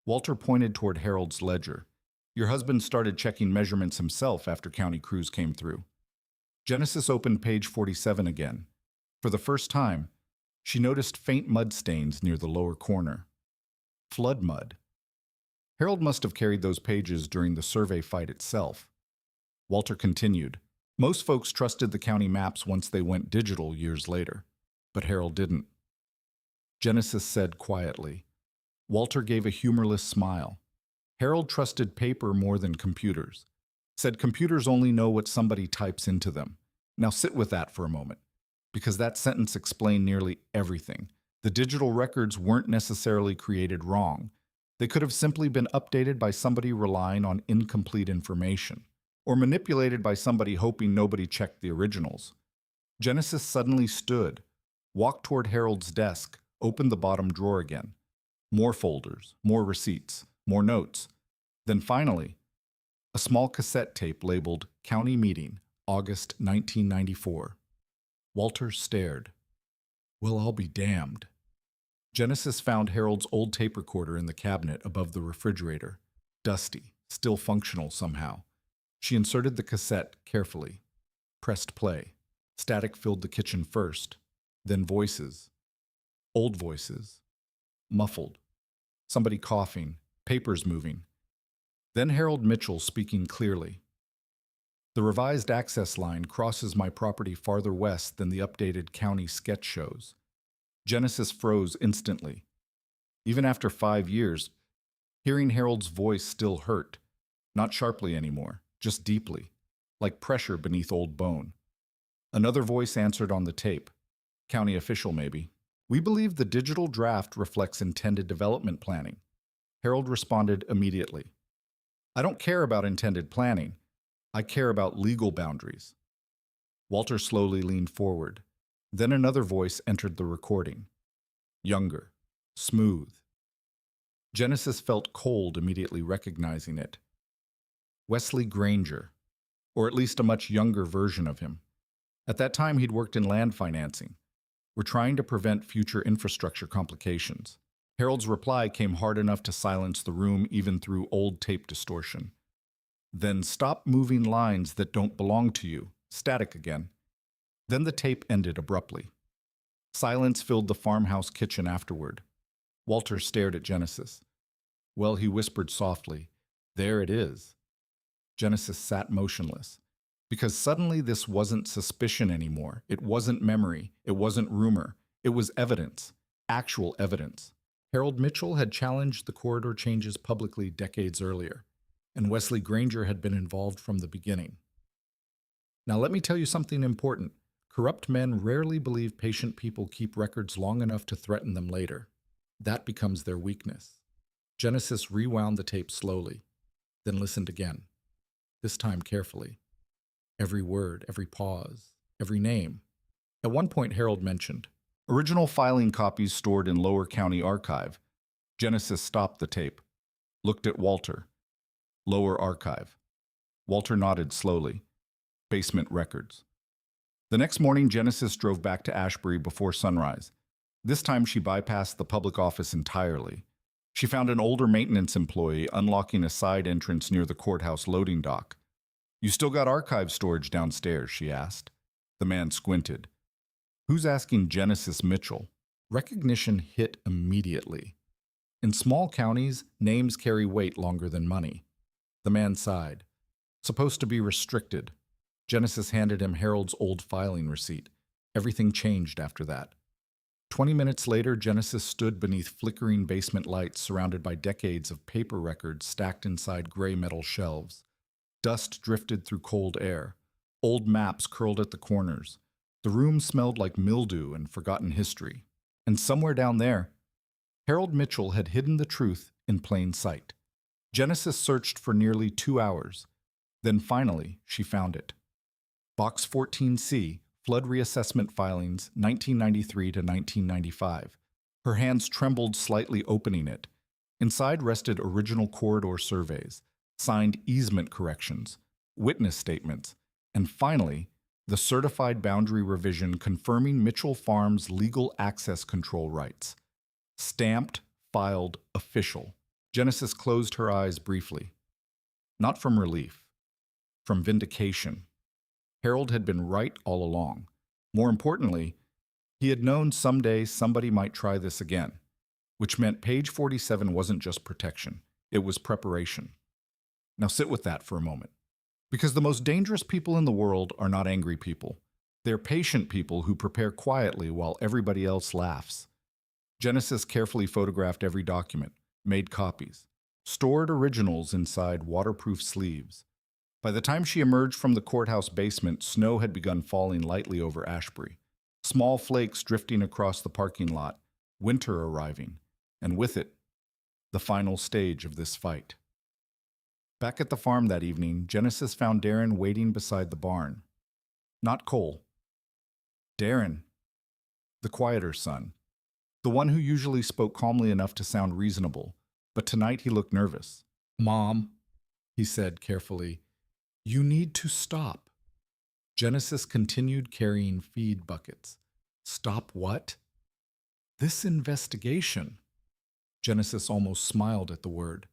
Walter pointed toward Harold's ledger. "Your husband started checking measurements himself after county crews came through." Genesis opened page 47 again. For the first time, she noticed faint mud stains near the lower corner. Flood mud. Harold must have carried those pages during the survey fight itself. Walter continued. Most folks trusted the county maps once they went digital years later, but Harold didn't. Genesis said quietly. Walter gave a humorless smile. Harold trusted paper more than computers. Said computers only know what somebody types into them. Now sit with that for a moment, because that sentence explained nearly everything. The digital records weren't necessarily created wrong. They could have simply been updated by somebody relying on incomplete information, or manipulated by somebody hoping nobody checked the originals. Genesis suddenly stood, walked toward Harold's desk, opened the bottom drawer again. More folders, more receipts, more notes. Then finally, a small cassette tape labeled County Meeting, August 1994. Walter stared. "Well, I'll be damned." Genesis found Harold's old tape recorder in the cabinet above the refrigerator. Dusty, still functional somehow. She inserted the cassette carefully. Pressed play. Static filled the kitchen first. Then voices. Old voices. Muffled. Somebody coughing. Papers moving. Then Harold Mitchell speaking clearly. "The revised access line crosses my property farther west than the updated county sketch shows." Genesis froze instantly. Even after 5 years, hearing Harold's voice still hurt. Not sharply anymore, just deeply, like pressure beneath old bone. Another voice answered on the tape. County official, maybe. "We believe the digital draft reflects intended development planning." Harold responded immediately. "I don't care about intended planning. I care about legal boundaries." Walter slowly leaned forward. Then another voice entered the recording. Younger. Smooth. Genesis felt cold immediately recognizing it. Wesley Granger, or at least a much younger version of him. At that time, he'd worked in land financing. We're trying to prevent future infrastructure complications. Harold's reply came hard enough to silence the room even through old tape distortion. Then stop moving lines that don't belong to you. Static again. Then the tape ended abruptly. Silence filled the farmhouse kitchen afterward. Walter stared at Genesis. Well, he whispered softly, "There it is." Genesis sat motionless. Because suddenly this wasn't suspicion anymore. It wasn't memory. It wasn't rumor. It was evidence. Actual evidence. Harold Mitchell had challenged the corridor changes publicly decades earlier, and Wesley Granger had been involved from the beginning. Now let me tell you something important. Corrupt men rarely believe patient people keep records long enough to threaten them later. That becomes their weakness. Genesis rewound the tape slowly, then listened again, this time carefully. Every word, every pause, every name. At one point, Harold mentioned, original filing copies stored in Lower County Archive. Genesis stopped the tape, looked at Walter. Lower Archive. Walter nodded slowly. Basement records. The next morning, Genesis drove back to Ashbury before sunrise. This time she bypassed the public office entirely. She found an older maintenance employee unlocking a side entrance near the courthouse loading dock. You still got archive storage downstairs, she asked. The man squinted. Who's asking Genesis Mitchell? Recognition hit immediately. In small counties, names carry weight longer than money. The man sighed. Supposed to be restricted. Genesis handed him Harold's old filing receipt. Everything changed after that. 20 minutes later, Genesis stood beneath flickering basement lights surrounded by decades of paper records stacked inside gray metal shelves. Dust drifted through cold air. Old maps curled at the corners. The room smelled like mildew and forgotten history. And somewhere down there, Harold Mitchell had hidden the truth in plain sight. Genesis searched for nearly 2 hours. Then finally, she found it. Box 14C, Flood Reassessment Filings, 1993 to 1995. Her hands trembled slightly opening it. Inside rested original corridor surveys, signed easement corrections, witness statements, and finally, the certified boundary revision confirming Mitchell Farms' legal access control rights. Stamped, filed, official. Genesis closed her eyes briefly. Not from relief, from vindication. Harold had been right all along. More importantly, he had known someday somebody might try this again, which meant page 47 wasn't just protection, it was preparation. Now sit with that for a moment. Because the most dangerous people in the world are not angry people. They're patient people who prepare quietly while everybody else laughs. Genesis carefully photographed every document, made copies, stored originals inside waterproof sleeves. By the time she emerged from the courthouse basement, snow had begun falling lightly over Ashbury. Small flakes drifting across the parking lot, winter arriving, and with it, the final stage of this fight. Back at the farm that evening, Genesis found Darren waiting beside the barn. Not Cole. Darren, the quieter son, the one who usually spoke calmly enough to sound reasonable, but tonight he looked nervous. "Mom," he said carefully, "you need to stop." Genesis continued carrying feed buckets. Stop what? This investigation. Genesis almost smiled at the word.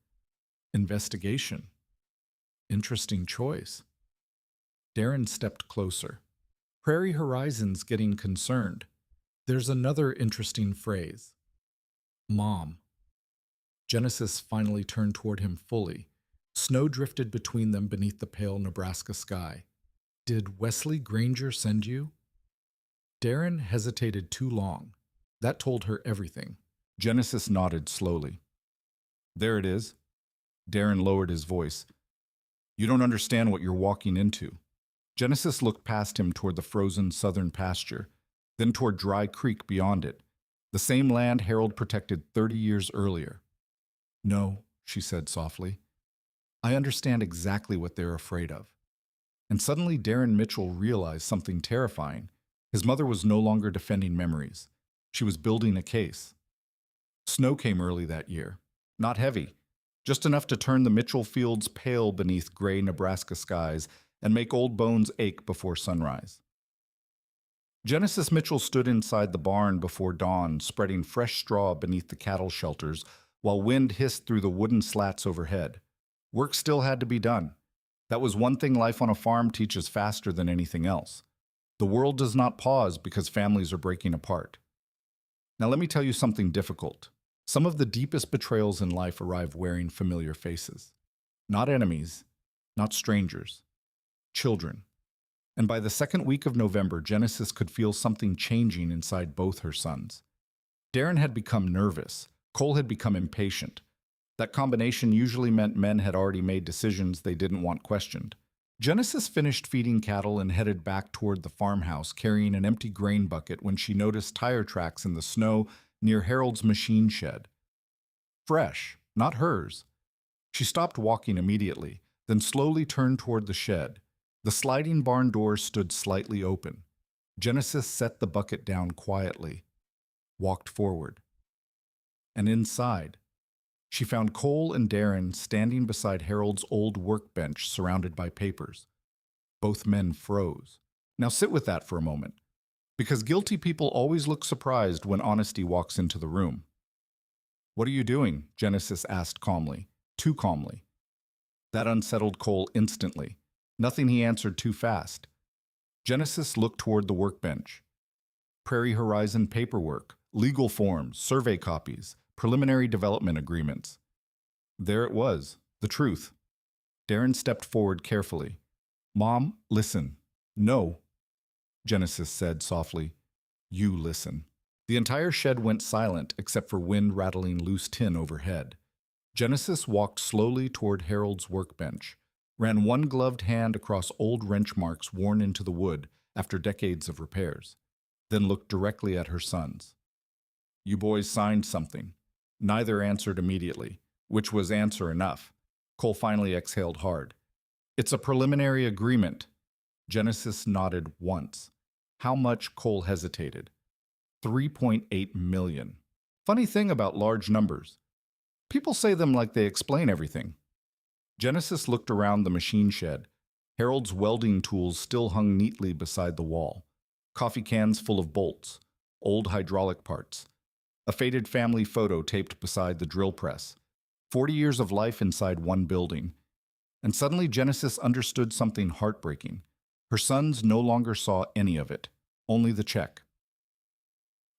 Investigation. Interesting choice. Darren stepped closer. Prairie Horizon's getting concerned. There's another interesting phrase. Mom. Genesis finally turned toward him fully. Snow drifted between them beneath the pale Nebraska sky. Did Wesley Granger send you? Darren hesitated too long. That told her everything. Genesis nodded slowly. There it is. Darren lowered his voice. You don't understand what you're walking into. Genesis looked past him toward the frozen southern pasture, then toward Dry Creek beyond it, the same land Harold protected 30 years earlier. No, she said softly. I understand exactly what they're afraid of. And suddenly Darren Mitchell realized something terrifying. His mother was no longer defending memories. She was building a case. Snow came early that year. Not heavy, just enough to turn the Mitchell fields pale beneath gray Nebraska skies and make old bones ache before sunrise. Genesis Mitchell stood inside the barn before dawn, spreading fresh straw beneath the cattle shelters, while wind hissed through the wooden slats overhead. Work still had to be done. That was one thing life on a farm teaches faster than anything else. The world does not pause because families are breaking apart. Now let me tell you something difficult. Some of the deepest betrayals in life arrive wearing familiar faces. Not enemies, not strangers, children. And by the second week of November, Genesis could feel something changing inside both her sons. Darren had become nervous. Cole had become impatient. That combination usually meant men had already made decisions they didn't want questioned. Genesis finished feeding cattle and headed back toward the farmhouse, carrying an empty grain bucket when she noticed tire tracks in the snow near Harold's machine shed. Fresh, not hers. She stopped walking immediately, then slowly turned toward the shed. The sliding barn door stood slightly open. Genesis set the bucket down quietly, walked forward. And inside, she found Cole and Darren standing beside Harold's old workbench surrounded by papers. Both men froze. Now sit with that for a moment, because guilty people always look surprised when honesty walks into the room. "What are you doing?" Genesis asked calmly, too calmly. That unsettled Cole instantly. Nothing he answered too fast. Genesis looked toward the workbench. Prairie Horizon paperwork, legal forms, survey copies, preliminary development agreements. There it was, the truth. Darren stepped forward carefully. "Mom, listen." "No," Genesis said softly. "You listen." The entire shed went silent except for wind rattling loose tin overhead. Genesis walked slowly toward Harold's workbench, ran one gloved hand across old wrench marks worn into the wood after decades of repairs, then looked directly at her sons. "You boys signed something." Neither answered immediately, which was answer enough. Cole finally exhaled hard. "It's a preliminary agreement." Genesis nodded once. How much? Cole hesitated. 3.8 million. Funny thing about large numbers. People say them like they explain everything. Genesis looked around the machine shed. Harold's welding tools still hung neatly beside the wall. Coffee cans full of bolts, old hydraulic parts. A faded family photo taped beside the drill press. 40 years of life inside one building. And suddenly Genesis understood something heartbreaking. Her sons no longer saw any of it, only the check.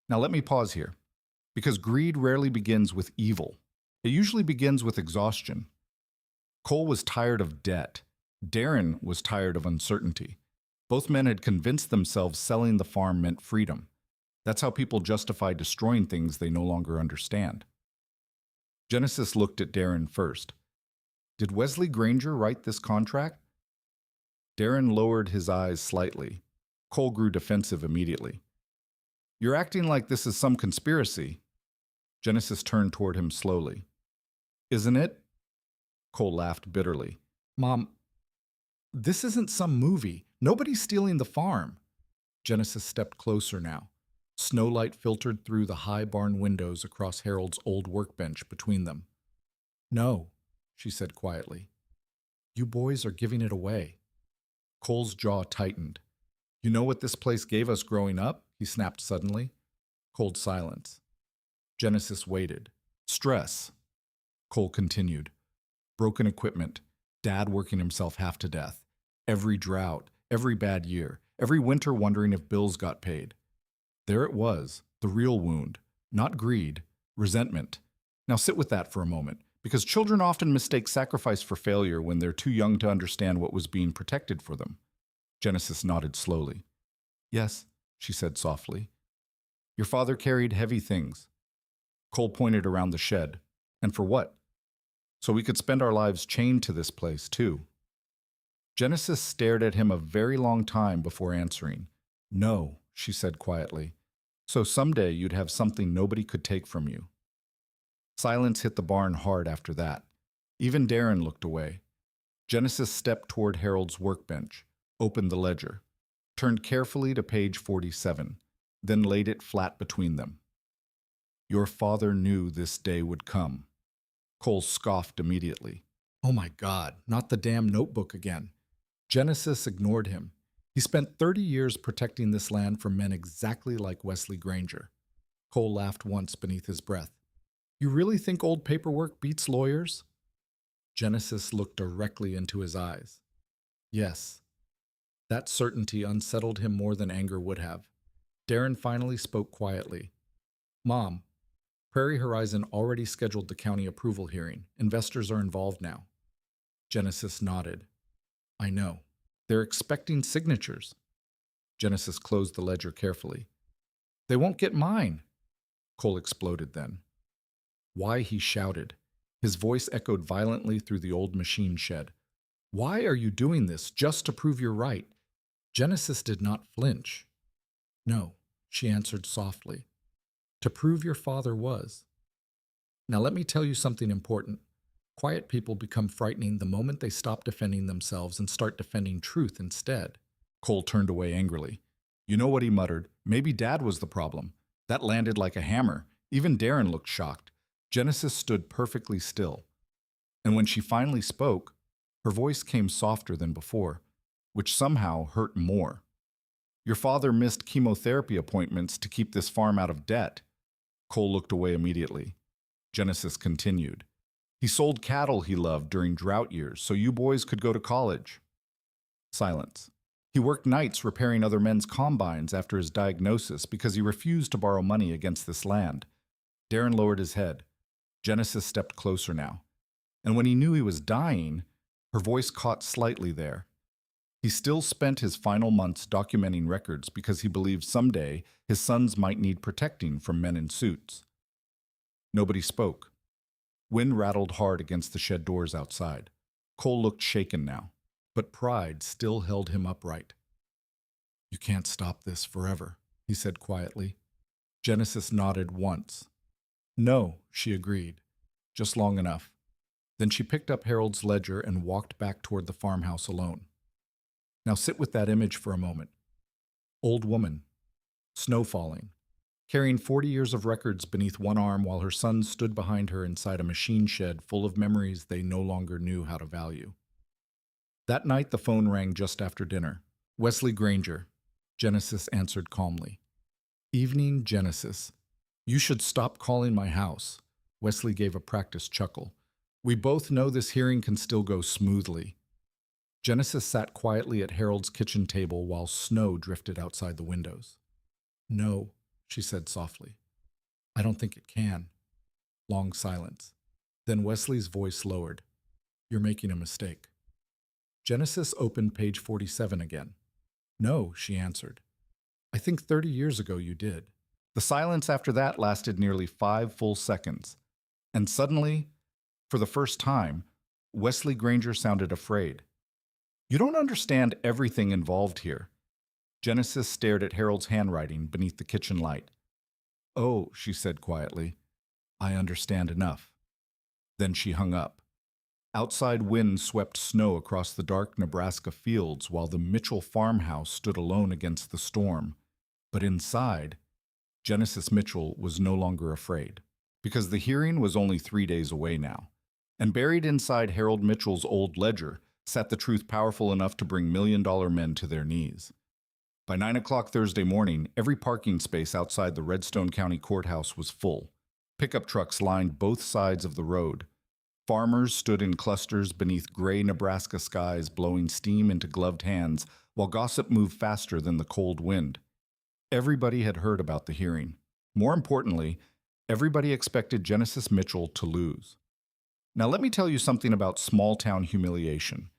Now let me pause here, because greed rarely begins with evil. It usually begins with exhaustion. Cole was tired of debt. Darren was tired of uncertainty. Both men had convinced themselves selling the farm meant freedom. That's how people justify destroying things they no longer understand. Genesis looked at Darren first. "Did Wesley Granger write this contract?" Darren lowered his eyes slightly. Cole grew defensive immediately. "You're acting like this is some conspiracy." Genesis turned toward him slowly. "Isn't it?" Cole laughed bitterly. "Mom, this isn't some movie. Nobody's stealing the farm." Genesis stepped closer now. Snowlight filtered through the high barn windows across Harold's old workbench between them. "No," she said quietly. "You boys are giving it away." Cole's jaw tightened. "You know what this place gave us growing up?" he snapped suddenly. Cold silence. Genesis waited. "Stress," Cole continued. "Broken equipment, Dad working himself half to death. Every drought, every bad year, every winter wondering if bills got paid. There it was, the real wound, not greed, resentment. Now sit with that for a moment, because children often mistake sacrifice for failure when they're too young to understand what was being protected for them." Genesis nodded slowly. "Yes," she said softly. "Your father carried heavy things." Cole pointed around the shed. "And for what?" "So we could spend our lives chained to this place, too." Genesis stared at him a very long time before answering. "No," she said quietly. "So someday you'd have something nobody could take from you." Silence hit the barn hard after that. Even Darren looked away. Genesis stepped toward Harold's workbench. opened the ledger, turned carefully to page 47, then laid it flat between them. Your father knew this day would come. Cole scoffed immediately. Oh my God, not the damn notebook again. Genesis ignored him. He spent 30 years protecting this land from men exactly like Wesley Granger. Cole laughed once beneath his breath. You really think old paperwork beats lawyers? Genesis looked directly into his eyes. Yes. That certainty unsettled him more than anger would have. Darren finally spoke quietly. Mom, Prairie Horizon already scheduled the county approval hearing. Investors are involved now. Genesis nodded. I know. They're expecting signatures. Genesis closed the ledger carefully. They won't get mine. Cole exploded then. Why, he shouted. His voice echoed violently through the old machine shed. Why are you doing this, just to prove you're right? Genesis did not flinch. No, she answered softly. To prove your father was. Now let me tell you something important. Quiet people become frightening the moment they stop defending themselves and start defending truth instead. Cole turned away angrily. You know what he muttered? Maybe Dad was the problem. That landed like a hammer. Even Darren looked shocked. Genesis stood perfectly still. And when she finally spoke, her voice came softer than before, which somehow hurt more. Your father missed chemotherapy appointments to keep this farm out of debt. Cole looked away immediately. Genesis continued. He sold cattle he loved during drought years so you boys could go to college. Silence. He worked nights repairing other men's combines after his diagnosis because he refused to borrow money against this land. Darren lowered his head. Genesis stepped closer now. And when he knew he was dying, her voice caught slightly there. He still spent his final months documenting records because he believed someday his sons might need protecting from men in suits. Nobody spoke. Wind rattled hard against the shed doors outside. Cole looked shaken now, but pride still held him upright. You can't stop this forever, he said quietly. Genesis nodded once. No, she agreed. Just long enough. Then she picked up Harold's ledger and walked back toward the farmhouse alone. Now sit with that image for a moment. Old woman. Snow falling. Carrying 40 years of records beneath one arm while her sons stood behind her inside a machine shed full of memories they no longer knew how to value. That night the phone rang just after dinner. Wesley Granger. Genesis answered calmly. Evening, Genesis. You should stop calling my house. Wesley gave a practiced chuckle. We both know this hearing can still go smoothly. Genesis sat quietly at Harold's kitchen table while snow drifted outside the windows. No, she said softly. I don't think it can. Long silence. Then Wesley's voice lowered. You're making a mistake. Genesis opened page 47 again. No, she answered. I think 30 years ago you did. The silence after that lasted nearly 5 full seconds. And suddenly, for the first time, Wesley Granger sounded afraid. You don't understand everything involved here. Genesis stared at Harold's handwriting beneath the kitchen light. Oh, she said quietly, I understand enough. Then she hung up. Outside wind swept snow across the dark Nebraska fields while the Mitchell farmhouse stood alone against the storm. But inside, Genesis Mitchell was no longer afraid, because the hearing was only 3 days away now. And buried inside Harold Mitchell's old ledger sat the truth powerful enough to bring million-dollar men to their knees. By 9 o'clock Thursday morning, every parking space outside the Redstone County Courthouse was full. Pickup trucks lined both sides of the road. Farmers stood in clusters beneath gray Nebraska skies, blowing steam into gloved hands, while gossip moved faster than the cold wind. Everybody had heard about the hearing. More importantly, everybody expected Genesis Mitchell to lose. Now let me tell you something about small-town humiliation.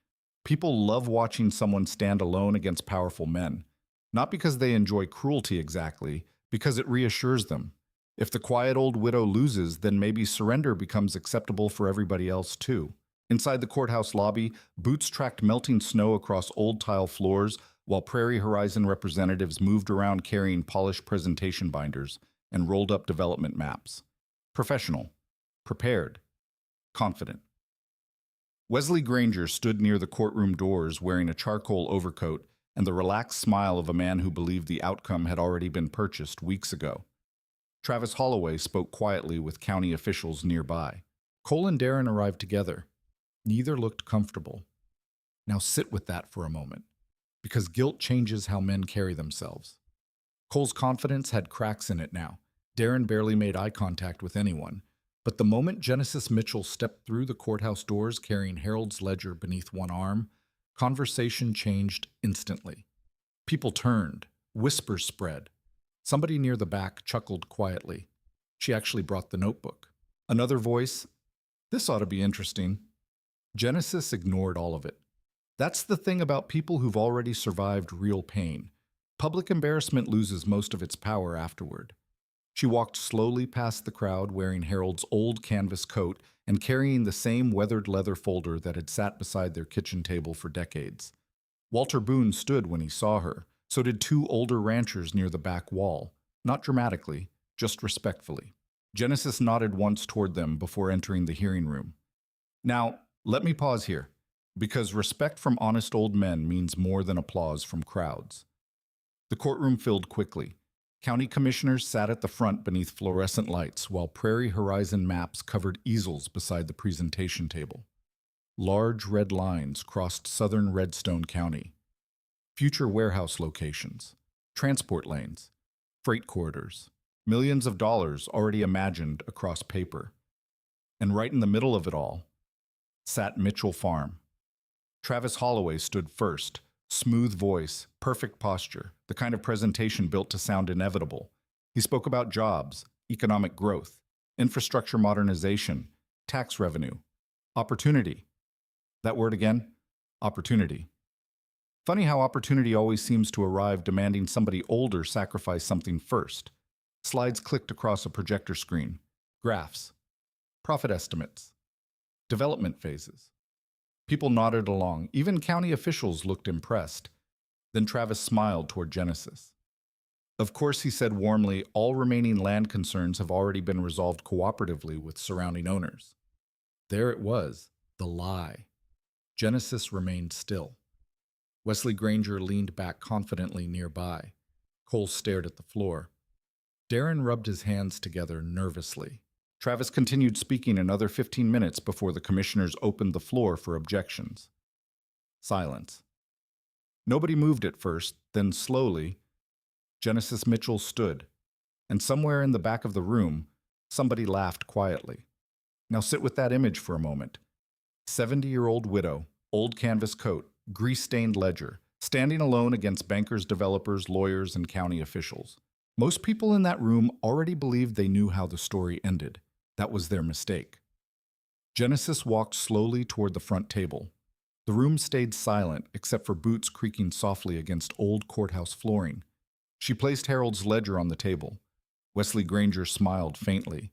People love watching someone stand alone against powerful men. Not because they enjoy cruelty exactly, because it reassures them. If the quiet old widow loses, then maybe surrender becomes acceptable for everybody else too. Inside the courthouse lobby, boots tracked melting snow across old tile floors, while Prairie Horizon representatives moved around carrying polished presentation binders and rolled up development maps. Professional, prepared, confident. Wesley Granger stood near the courtroom doors wearing a charcoal overcoat, and the relaxed smile of a man who believed the outcome had already been purchased weeks ago. Travis Holloway spoke quietly with county officials nearby. Cole and Darren arrived together. Neither looked comfortable. Now sit with that for a moment, because guilt changes how men carry themselves. Cole's confidence had cracks in it now. Darren barely made eye contact with anyone, but the moment Genesis Mitchell stepped through the courthouse doors carrying Harold's ledger beneath one arm, conversation changed instantly. People turned, whispers spread. Somebody near the back chuckled quietly. She actually brought the notebook. Another voice, "This ought to be interesting." Genesis ignored all of it. That's the thing about people who've already survived real pain. Public embarrassment loses most of its power afterward. She walked slowly past the crowd wearing Harold's old canvas coat and carrying the same weathered leather folder that had sat beside their kitchen table for decades. Walter Boone stood when he saw her. So did two older ranchers near the back wall, not dramatically, just respectfully. Genesis nodded once toward them before entering the hearing room. Now, let me pause here, because respect from honest old men means more than applause from crowds. The courtroom filled quickly. County commissioners sat at the front beneath fluorescent lights, while Prairie Horizon maps covered easels beside the presentation table. Large red lines crossed southern Redstone County. Future warehouse locations, transport lanes, freight corridors, millions of dollars already imagined across paper. And right in the middle of it all sat Mitchell Farm. Travis Holloway stood first, smooth voice, perfect posture, the kind of presentation built to sound inevitable. He spoke about jobs, economic growth, infrastructure modernization, tax revenue, opportunity. That word again? Opportunity. Funny how opportunity always seems to arrive demanding somebody older sacrifice something first. Slides clicked across a projector screen. Graphs. Profit estimates. Development phases. People nodded along. Even county officials looked impressed. Then Travis smiled toward Genesis. Of course, he said warmly, all remaining land concerns have already been resolved cooperatively with surrounding owners. There it was, the lie. Genesis remained still. Wesley Granger leaned back confidently nearby. Cole stared at the floor. Darren rubbed his hands together nervously. Travis continued speaking another 15 minutes before the commissioners opened the floor for objections. Silence. Nobody moved at first, then slowly, Genesis Mitchell stood, and somewhere in the back of the room, somebody laughed quietly. Now sit with that image for a moment. 70-year-old widow, old canvas coat, grease-stained ledger, standing alone against bankers, developers, lawyers, and county officials. Most people in that room already believed they knew how the story ended. That was their mistake. Genesis walked slowly toward the front table. The room stayed silent, except for boots creaking softly against old courthouse flooring. She placed Harold's ledger on the table. Wesley Granger smiled faintly.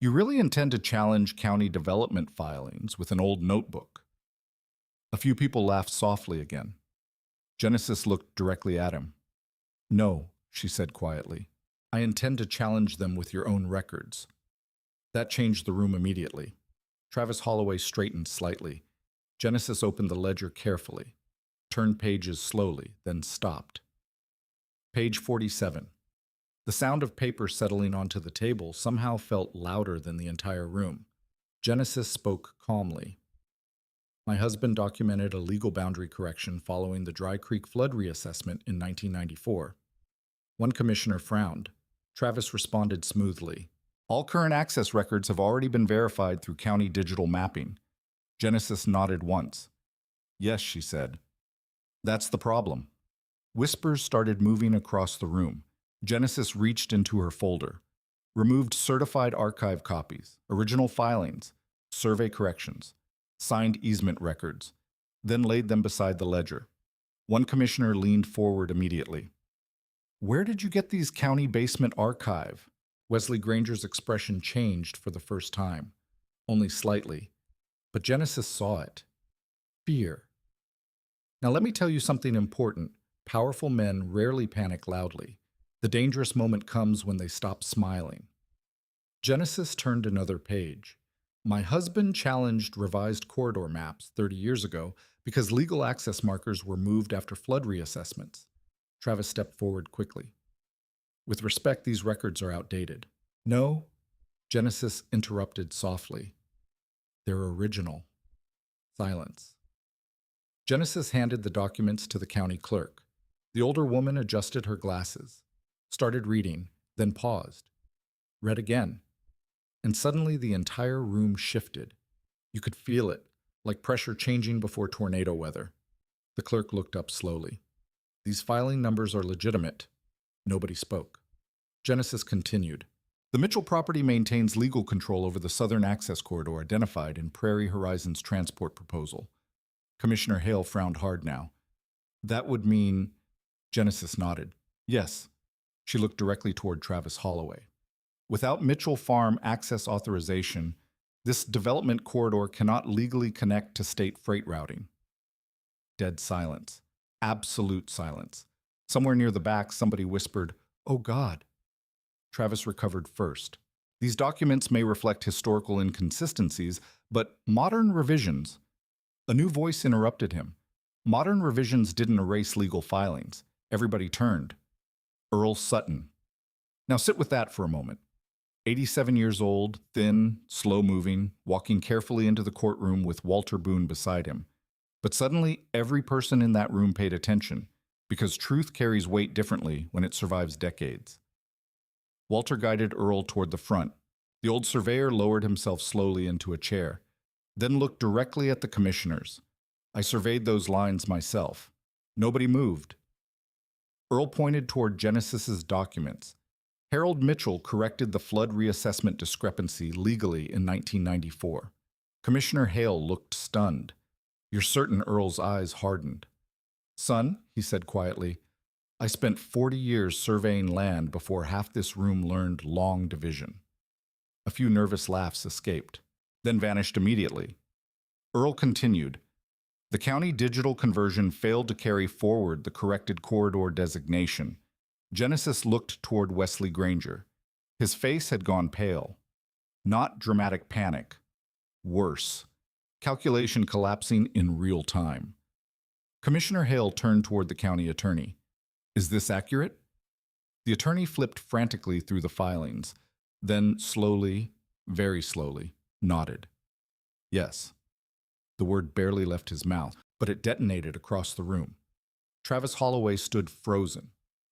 "You really intend to challenge county development filings with an old notebook?" A few people laughed softly again. Genesis looked directly at him. "No," she said quietly. "I intend to challenge them with your own records." That changed the room immediately. Travis Holloway straightened slightly. Genesis opened the ledger carefully, turned pages slowly, then stopped. Page 47. The sound of paper settling onto the table somehow felt louder than the entire room. Genesis spoke calmly. "My husband documented a legal boundary correction following the Dry Creek flood reassessment in 1994. One commissioner frowned. Travis responded smoothly. "All current access records have already been verified through county digital mapping." Genesis nodded once. "Yes," she said. "That's the problem." Whispers started moving across the room. Genesis reached into her folder, removed certified archive copies, original filings, survey corrections, signed easement records, then laid them beside the ledger. One commissioner leaned forward immediately. "Where did you get these county basement archive?" Wesley Granger's expression changed for the first time, only slightly, but Genesis saw it. Fear. Now let me tell you something important. Powerful men rarely panic loudly. The dangerous moment comes when they stop smiling. Genesis turned another page. "My husband challenged revised corridor maps 30 years ago, Because legal access markers were moved after flood reassessments. Travis stepped forward quickly. With respect, these records are outdated. No, Genesis interrupted softly. They're original. Silence. Genesis handed the documents to the county clerk. The older woman adjusted her glasses, started reading, then paused. Read again. And suddenly the entire room shifted. You could feel it, like pressure changing before tornado weather. The clerk looked up slowly. These filing numbers are legitimate. Nobody spoke. Genesis continued. The Mitchell property maintains legal control over the southern access corridor identified in Prairie Horizons transport proposal. Commissioner Hale frowned hard now. That would mean... Genesis nodded. Yes. She looked directly toward Travis Holloway. Without Mitchell Farm access authorization, this development corridor cannot legally connect to state freight routing. Dead silence. Absolute silence. Somewhere near the back, somebody whispered, "Oh God." Travis recovered first. These documents may reflect historical inconsistencies, but modern revisions... A new voice interrupted him. Modern revisions didn't erase legal filings. Everybody turned. Earl Sutton. Now sit with that for a moment. 87 years old, thin, slow-moving, walking carefully into the courtroom with Walter Boone beside him. But suddenly, every person in that room paid attention, because truth carries weight differently when it survives decades. Walter guided Earl toward the front. The old surveyor lowered himself slowly into a chair, then looked directly at the commissioners. I surveyed those lines myself. Nobody moved. Earl pointed toward Genesis's documents. Harold Mitchell corrected the flood reassessment discrepancy legally in 1994. Commissioner Hale looked stunned. You're certain Earl's eyes hardened. Son, he said quietly, I spent 40 years surveying land before half this room learned long division. A few nervous laughs escaped, then vanished immediately. Earl continued. The county digital conversion failed to carry forward the corrected corridor designation. Genesis looked toward Wesley Granger. His face had gone pale. Not dramatic panic. Worse. Calculation collapsing in real time. Commissioner Hale turned toward the county attorney. Is this accurate? The attorney flipped frantically through the filings, then slowly, very slowly, nodded. Yes. The word barely left his mouth, but it detonated across the room. Travis Holloway stood frozen.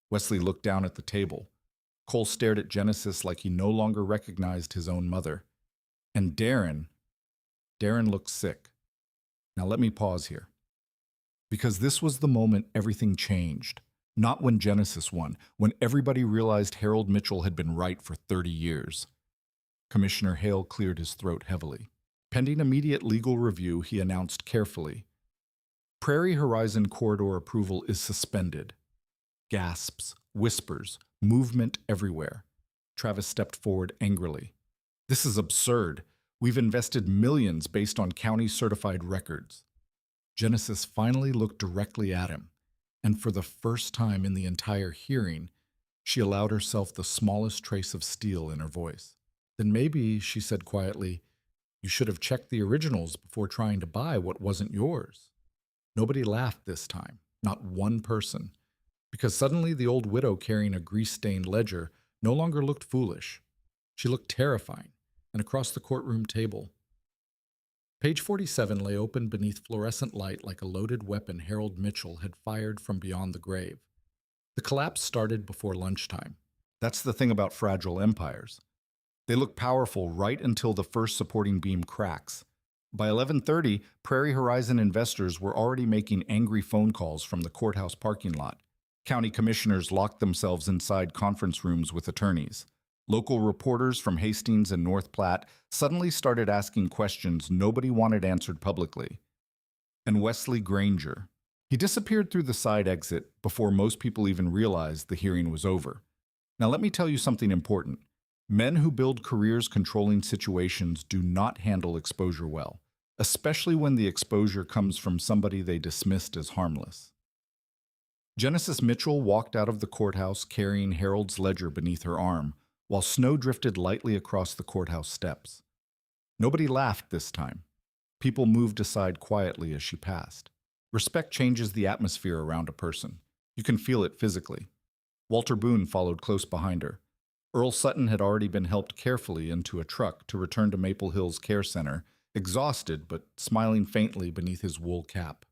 Wesley looked down at the table. Cole stared at Genesis like he no longer recognized his own mother. And Darren looked sick. Now let me pause here. Because this was the moment everything changed. Not when Genesis won, when everybody realized Harold Mitchell had been right for 30 years. Commissioner Hale cleared his throat heavily. Pending immediate legal review, he announced carefully, Prairie Horizon corridor approval is suspended. Gasps, whispers, movement everywhere. Travis stepped forward angrily. This is absurd. We've invested millions based on county-certified records. Genesis finally looked directly at him, and for the first time in the entire hearing, she allowed herself the smallest trace of steel in her voice. Then maybe, she said quietly, you should have checked the originals before trying to buy what wasn't yours. Nobody laughed this time, not one person, because suddenly the old widow carrying a grease-stained ledger no longer looked foolish. She looked terrifying, and across the courtroom table, page 47 lay open beneath fluorescent light like a loaded weapon Harold Mitchell had fired from beyond the grave. The collapse started before lunchtime. That's the thing about fragile empires. They look powerful right until the first supporting beam cracks. By 11:30, Prairie Horizon investors were already making angry phone calls from the courthouse parking lot. County commissioners locked themselves inside conference rooms with attorneys. Local reporters from Hastings and North Platte suddenly started asking questions nobody wanted answered publicly. And Wesley Granger. He disappeared through the side exit before most people even realized the hearing was over. Now let me tell you something important. Men who build careers controlling situations do not handle exposure well, especially when the exposure comes from somebody they dismissed as harmless. Genesis Mitchell walked out of the courthouse carrying Harold's ledger beneath her arm, while snow drifted lightly across the courthouse steps. Nobody laughed this time. People moved aside quietly as she passed. Respect changes the atmosphere around a person. You can feel it physically. Walter Boone followed close behind her. Earl Sutton had already been helped carefully into a truck to return to Maple Hills Care Center, exhausted but smiling faintly beneath his wool cap.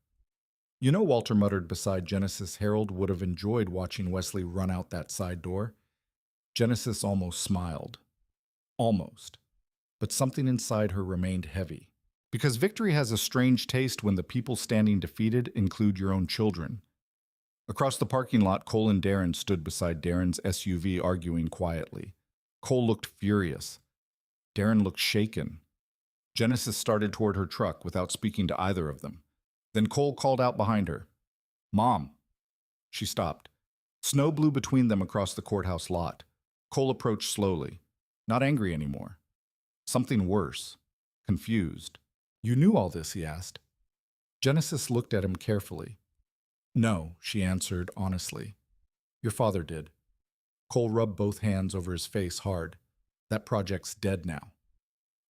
You know, Walter muttered beside Genesis, Harold would have enjoyed watching Wesley run out that side door. Genesis almost smiled. Almost. But something inside her remained heavy. Because victory has a strange taste when the people standing defeated include your own children. Across the parking lot, Cole and Darren stood beside Darren's SUV arguing quietly. Cole looked furious. Darren looked shaken. Genesis started toward her truck without speaking to either of them. Then Cole called out behind her, "Mom." She stopped. Snow blew between them across the courthouse lot. Cole approached slowly, not angry anymore. Something worse, confused. "You knew all this?" he asked. Genesis looked at him carefully. "No," she answered honestly. "Your father did." Cole rubbed both hands over his face hard. "That project's dead now."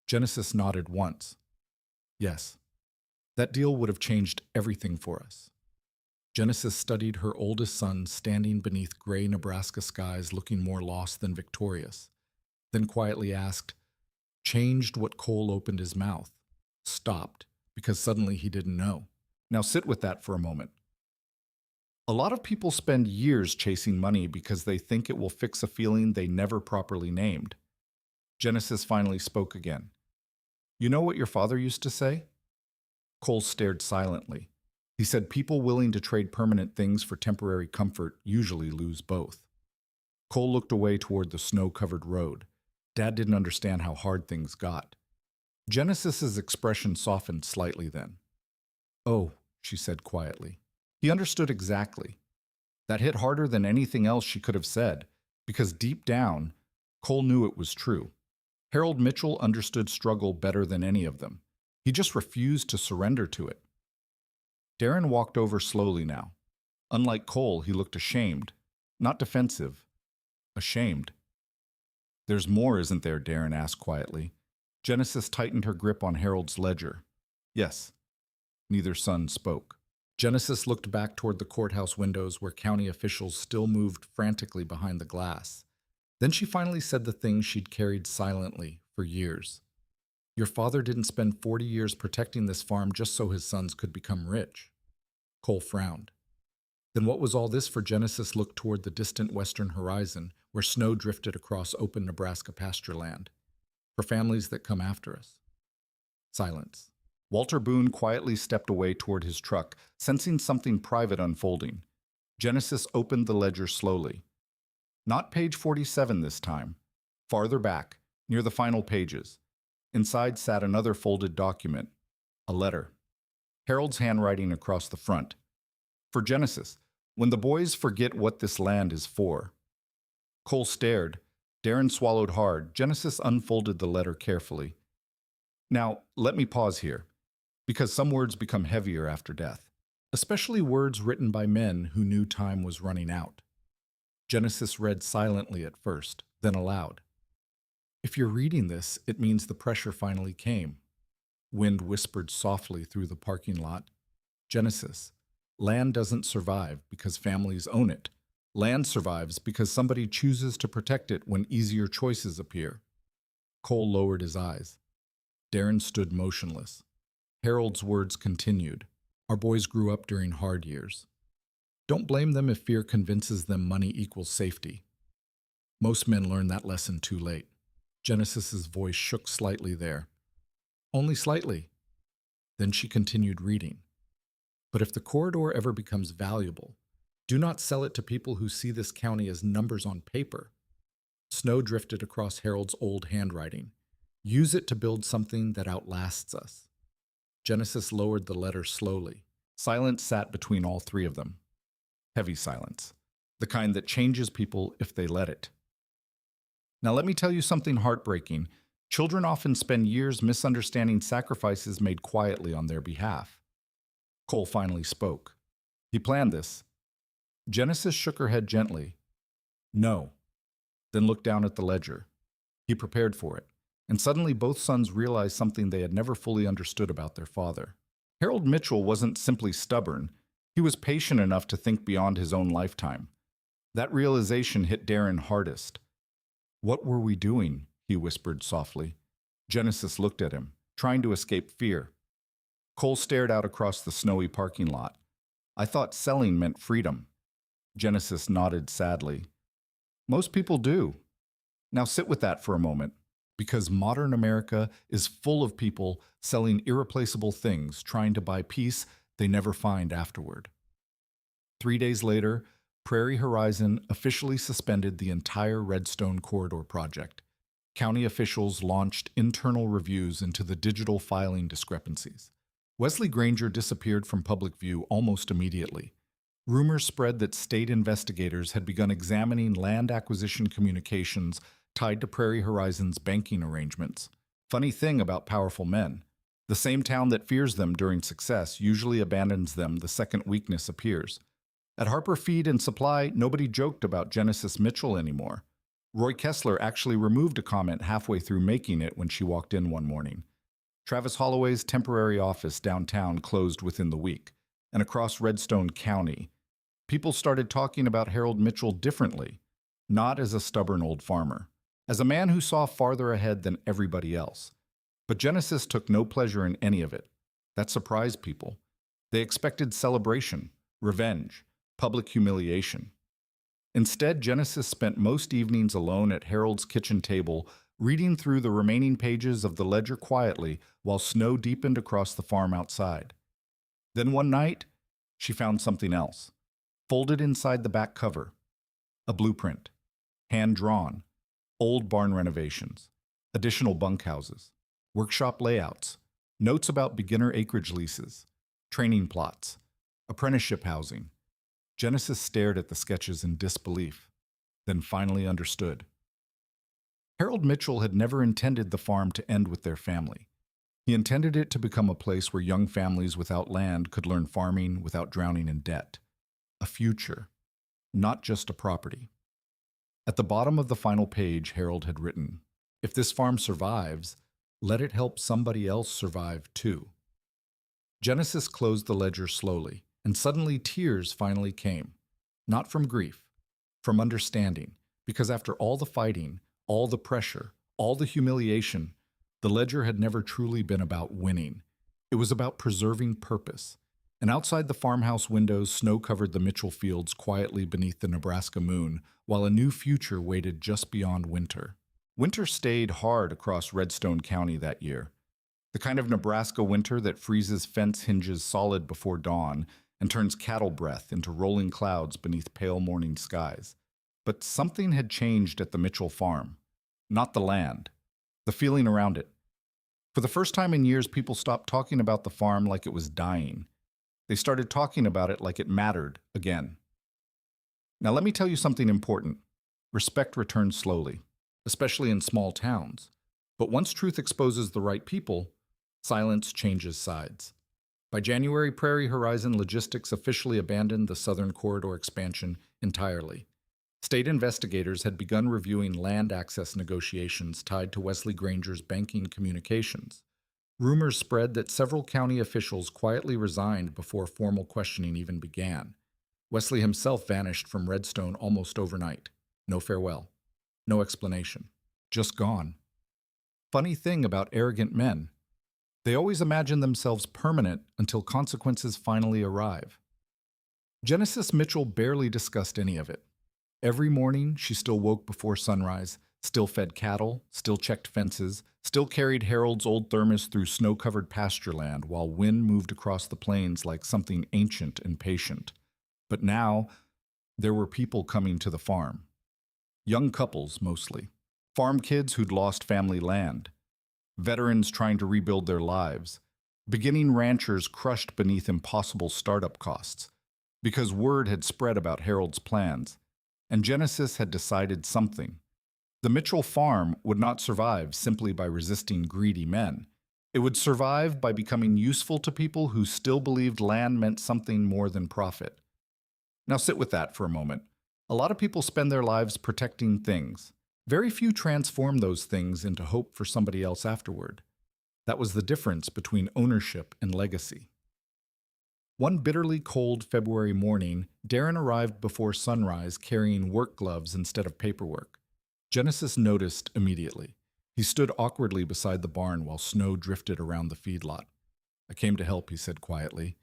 Genesis nodded once. "Yes. That deal would have changed everything for us." Genesis studied her oldest son standing beneath gray Nebraska skies looking more lost than victorious, then quietly asked, changed what Cole opened his mouth, stopped, because suddenly he didn't know. Now sit with that for a moment. A lot of people spend years chasing money because they think it will fix a feeling they never properly named. Genesis finally spoke again. "You know what your father used to say?" Cole stared silently. He said people willing to trade permanent things for temporary comfort usually lose both. Cole looked away toward the snow-covered road. Dad didn't understand how hard things got. Genesis's expression softened slightly then. "Oh," she said quietly. He understood exactly. That hit harder than anything else she could have said, because deep down, Cole knew it was true. Harold Mitchell understood struggle better than any of them. He just refused to surrender to it. Darren walked over slowly now. Unlike Cole, he looked ashamed, not defensive, ashamed. "There's more, isn't there?" Darren asked quietly. Genesis tightened her grip on Harold's ledger. "Yes." Neither son spoke. Genesis looked back toward the courthouse windows where county officials still moved frantically behind the glass. Then she finally said the thing she'd carried silently for years. "Your father didn't spend 40 years protecting this farm just so his sons could become rich." Cole frowned. Then what was all this for? Genesis looked toward the distant western horizon where snow drifted across open Nebraska pasture land. "For families that come after us." Silence. Walter Boone quietly stepped away toward his truck, sensing something private unfolding. Genesis opened the ledger slowly. Not page 47 this time. Farther back, near the final pages. Inside sat another folded document. A letter. Harold's handwriting across the front. "For Genesis, when the boys forget what this land is for." Cole stared. Darren swallowed hard. Genesis unfolded the letter carefully. "Now, let me pause here, because some words become heavier after death, especially words written by men who knew time was running out." Genesis read silently at first, then aloud. "If you're reading this, it means the pressure finally came." Wind whispered softly through the parking lot. "Genesis, land doesn't survive because families own it. Land survives because somebody chooses to protect it when easier choices appear." Cole lowered his eyes. Darren stood motionless. Harold's words continued. "Our boys grew up during hard years. Don't blame them if fear convinces them money equals safety. Most men learn that lesson too late." Genesis's voice shook slightly there. "Only slightly." Then she continued reading. "But if the corridor ever becomes valuable, do not sell it to people who see this county as numbers on paper." Snow drifted across Harold's old handwriting. "Use it to build something that outlasts us." Genesis lowered the letter slowly. Silence sat between all three of them. Heavy silence. The kind that changes people if they let it. "Now let me tell you something heartbreaking. Children often spend years misunderstanding sacrifices made quietly on their behalf." Cole finally spoke. "He planned this." Genesis shook her head gently. "No." Then looked down at the ledger. "He prepared for it." And suddenly both sons realized something they had never fully understood about their father. Harold Mitchell wasn't simply stubborn, he was patient enough to think beyond his own lifetime. That realization hit Darren hardest. "What were we doing?" he whispered softly. Genesis looked at him, trying to escape fear. Cole stared out across the snowy parking lot. "I thought selling meant freedom." Genesis nodded sadly. "Most people do. Now sit with that for a moment, because modern America is full of people selling irreplaceable things, trying to buy peace they never find afterward." 3 days later, Prairie Horizon officially suspended the entire Redstone Corridor project. County officials launched internal reviews into the digital filing discrepancies. Wesley Granger disappeared from public view almost immediately. Rumors spread that state investigators had begun examining land acquisition communications tied to Prairie Horizon's banking arrangements. Funny thing about powerful men. The same town that fears them during success usually abandons them the second weakness appears. At Harper Feed and Supply, nobody joked about Genesis Mitchell anymore. Roy Kessler actually removed a comment halfway through making it when she walked in one morning. Travis Holloway's temporary office downtown closed within the week, and across Redstone County, people started talking about Harold Mitchell differently, not as a stubborn old farmer, as a man who saw farther ahead than everybody else. But Genesis took no pleasure in any of it. That surprised people. They expected celebration, revenge, public humiliation. Instead, Genesis spent most evenings alone at Harold's kitchen table, reading through the remaining pages of the ledger quietly while snow deepened across the farm outside. Then one night, she found something else, folded inside the back cover. A blueprint, hand-drawn, old barn renovations, additional bunkhouses, workshop layouts, notes about beginner acreage leases, training plots, apprenticeship housing. Genesis stared at the sketches in disbelief, then finally understood. Harold Mitchell had never intended the farm to end with their family. He intended it to become a place where young families without land could learn farming without drowning in debt. A future, not just a property. At the bottom of the final page, Harold had written, "If this farm survives, let it help somebody else survive too." Genesis closed the ledger slowly, and suddenly tears finally came. Not from grief, from understanding, because after all the fighting, all the pressure, all the humiliation, the ledger had never truly been about winning. It was about preserving purpose. And outside the farmhouse windows, snow covered the Mitchell fields quietly beneath the Nebraska moon, while a new future waited just beyond winter. Winter stayed hard across Redstone County that year. The kind of Nebraska winter that freezes fence hinges solid before dawn and turns cattle breath into rolling clouds beneath pale morning skies. But something had changed at the Mitchell farm. Not the land, the feeling around it. For the first time in years, people stopped talking about the farm like it was dying. They started talking about it like it mattered again. Now let me tell you something important. Respect returns slowly, especially in small towns. But once truth exposes the right people, silence changes sides. By January, Prairie Horizon Logistics officially abandoned the Southern Corridor expansion entirely. State investigators had begun reviewing land access negotiations tied to Wesley Granger's banking communications. Rumors spread that several county officials quietly resigned before formal questioning even began. Wesley himself vanished from Redstone almost overnight. No farewell. No explanation. Just gone. Funny thing about arrogant men. They always imagine themselves permanent until consequences finally arrive. Genesis Mitchell barely discussed any of it. Every morning, she still woke before sunrise, still fed cattle, still checked fences, still carried Harold's old thermos through snow-covered pasture land while wind moved across the plains like something ancient and patient. But now, there were people coming to the farm. Young couples, mostly. Farm kids who'd lost family land. Veterans trying to rebuild their lives. Beginning ranchers crushed beneath impossible startup costs. Because word had spread about Harold's plans. And Genesis had decided something. The Mitchell farm would not survive simply by resisting greedy men. It would survive by becoming useful to people who still believed land meant something more than profit. Now sit with that for a moment. A lot of people spend their lives protecting things. Very few transform those things into hope for somebody else afterward. That was the difference between ownership and legacy. One bitterly cold February morning, Darren arrived before sunrise carrying work gloves instead of paperwork. Genesis noticed immediately. He stood awkwardly beside the barn while snow drifted around the feedlot. "I came to help," he said quietly.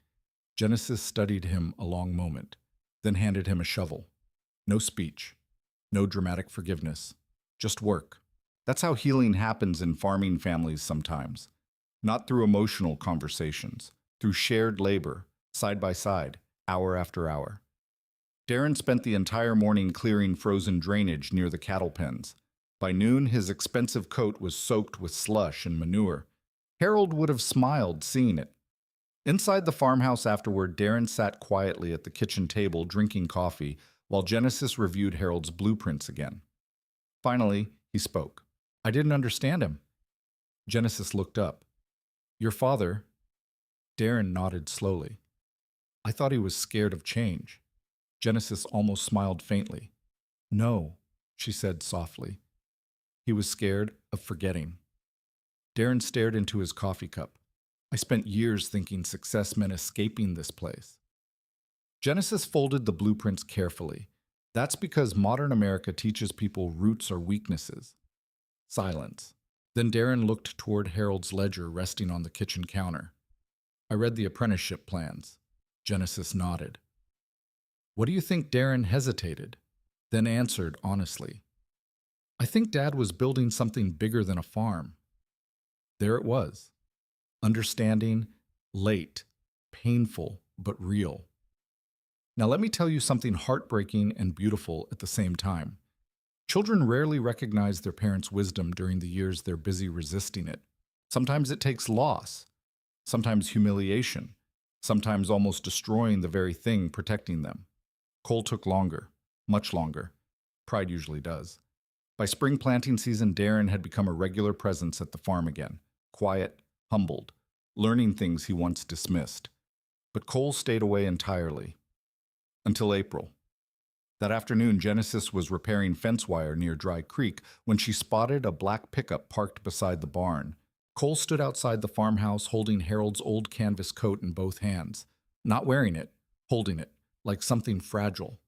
Genesis studied him a long moment, then handed him a shovel. No speech, no dramatic forgiveness, just work. That's how healing happens in farming families sometimes. Not through emotional conversations, through shared labor, side by side, hour after hour. Darren spent the entire morning clearing frozen drainage near the cattle pens. By noon, his expensive coat was soaked with slush and manure. Harold would have smiled seeing it. Inside the farmhouse afterward, Darren sat quietly at the kitchen table drinking coffee while Genesis reviewed Harold's blueprints again. Finally, he spoke. "I didn't understand him." Genesis looked up. "Your father?" Darren nodded slowly. "I thought he was scared of change." Genesis almost smiled faintly. "No," she said softly. "He was scared of forgetting." Darren stared into his coffee cup. "I spent years thinking success meant escaping this place." Genesis folded the blueprints carefully. That's because modern America teaches people roots are weaknesses. Silence. Then Darren looked toward Harold's ledger resting on the kitchen counter. "I read the apprenticeship plans." Genesis nodded. "What do you think?" Darren hesitated, then answered honestly. "I think Dad was building something bigger than a farm." There it was. Understanding, late, painful, but real. Now let me tell you something heartbreaking and beautiful at the same time. Children rarely recognize their parents' wisdom during the years they're busy resisting it. Sometimes it takes loss, sometimes humiliation, sometimes almost destroying the very thing protecting them. Cole took longer, much longer. Pride usually does. By spring planting season, Darren had become a regular presence at the farm again, quiet, humbled, learning things he once dismissed. But Cole stayed away entirely. Until April. That afternoon, Genesis was repairing fence wire near Dry Creek when she spotted a black pickup parked beside the barn. Cole stood outside the farmhouse holding Harold's old canvas coat in both hands. Not wearing it, holding it, like something fragile.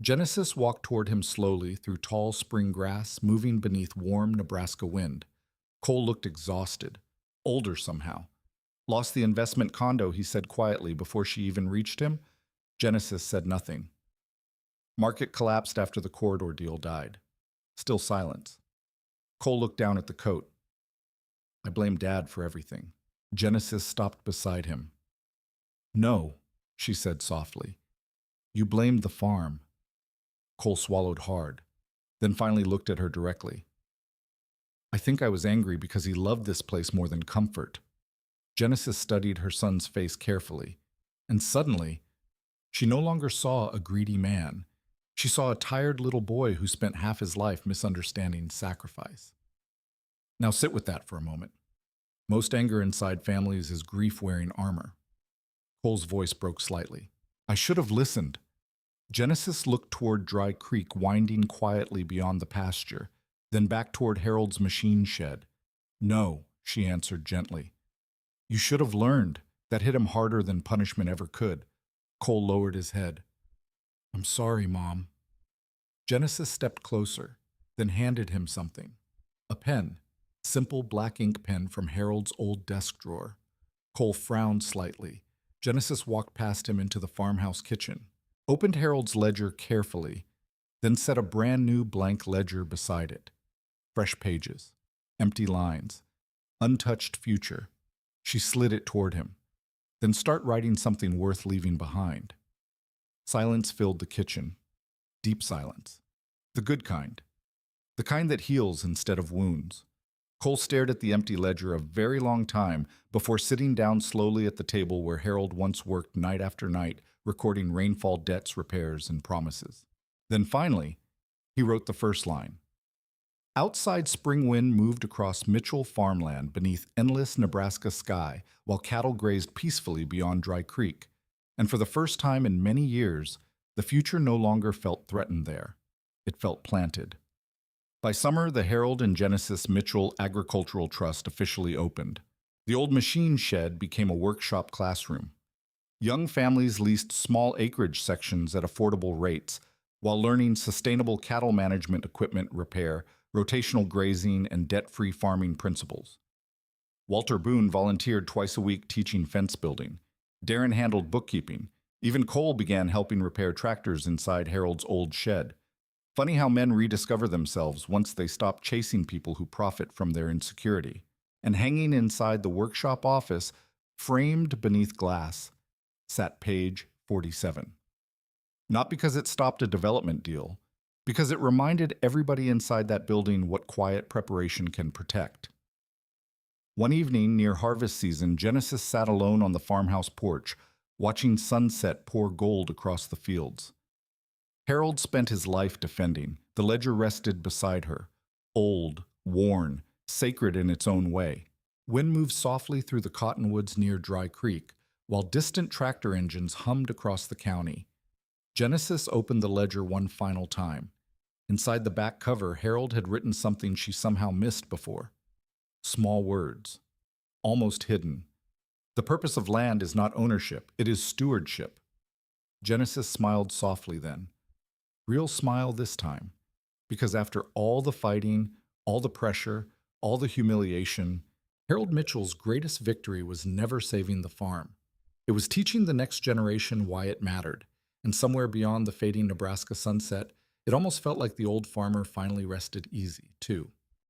Genesis walked toward him slowly through tall spring grass, moving beneath warm Nebraska wind. Cole looked exhausted, older somehow. "Lost the investment condo," he said quietly before she even reached him. Genesis said nothing. Market collapsed after the corridor deal died. Still silence. Cole looked down at the coat. "I blame Dad for everything." Genesis stopped beside him. "No," she said softly. "You blamed the farm." Cole swallowed hard, then finally looked at her directly. "I think I was angry because he loved this place more than comfort." Genesis studied her son's face carefully, and suddenly, she no longer saw a greedy man. She saw a tired little boy who spent half his life misunderstanding sacrifice. Now sit with that for a moment. Most anger inside families is grief wearing armor. Cole's voice broke slightly. "I should have listened." Genesis looked toward Dry Creek winding quietly beyond the pasture, then back toward Harold's machine shed. "No," she answered gently. "You should have learned." That hit him harder than punishment ever could. Cole lowered his head. "I'm sorry, Mom." Genesis stepped closer, then handed him something. A pen, simple black ink pen from Harold's old desk drawer. Cole frowned slightly. Genesis walked past him into the farmhouse kitchen, opened Harold's ledger carefully, then set a brand new blank ledger beside it. Fresh pages, empty lines, untouched future. She slid it toward him. "Then start writing something worth leaving behind." Silence filled the kitchen. Deep silence. The good kind. The kind that heals instead of wounds. Cole stared at the empty ledger a very long time before sitting down slowly at the table where Harold once worked night after night, recording rainfall debts, repairs, and promises. Then finally, he wrote the first line. Outside spring wind moved across Mitchell farmland beneath endless Nebraska sky while cattle grazed peacefully beyond Dry Creek. And for the first time in many years, the future no longer felt threatened there. It felt planted. By summer, the Harold and Genesis Mitchell Agricultural Trust officially opened. The old machine shed became a workshop classroom. Young families leased small acreage sections at affordable rates while learning sustainable cattle management equipment repair, rotational grazing, and debt-free farming principles. Walter Boone volunteered twice a week teaching fence building. Darren handled bookkeeping. Even Cole began helping repair tractors inside Harold's old shed. Funny how men rediscover themselves once they stop chasing people who profit from their insecurity. And hanging inside the workshop office, framed beneath glass, sat page 47. Not because it stopped a development deal, because it reminded everybody inside that building what quiet preparation can protect. One evening near harvest season, Genesis sat alone on the farmhouse porch, watching sunset pour gold across the fields. Harold spent his life defending. The ledger rested beside her, old, worn, sacred in its own way. Wind moved softly through the cottonwoods near Dry Creek, while distant tractor engines hummed across the county. Genesis opened the ledger one final time. Inside the back cover, Harold had written something she somehow missed before. Small words, almost hidden. The purpose of land is not ownership, it is stewardship. Genesis smiled softly then. Real smile this time, because after all the fighting, all the pressure, all the humiliation, Harold Mitchell's greatest victory was never saving the farm. It was teaching the next generation why it mattered, and somewhere beyond the fading Nebraska sunset, it almost felt like the old farmer finally rested easy, too.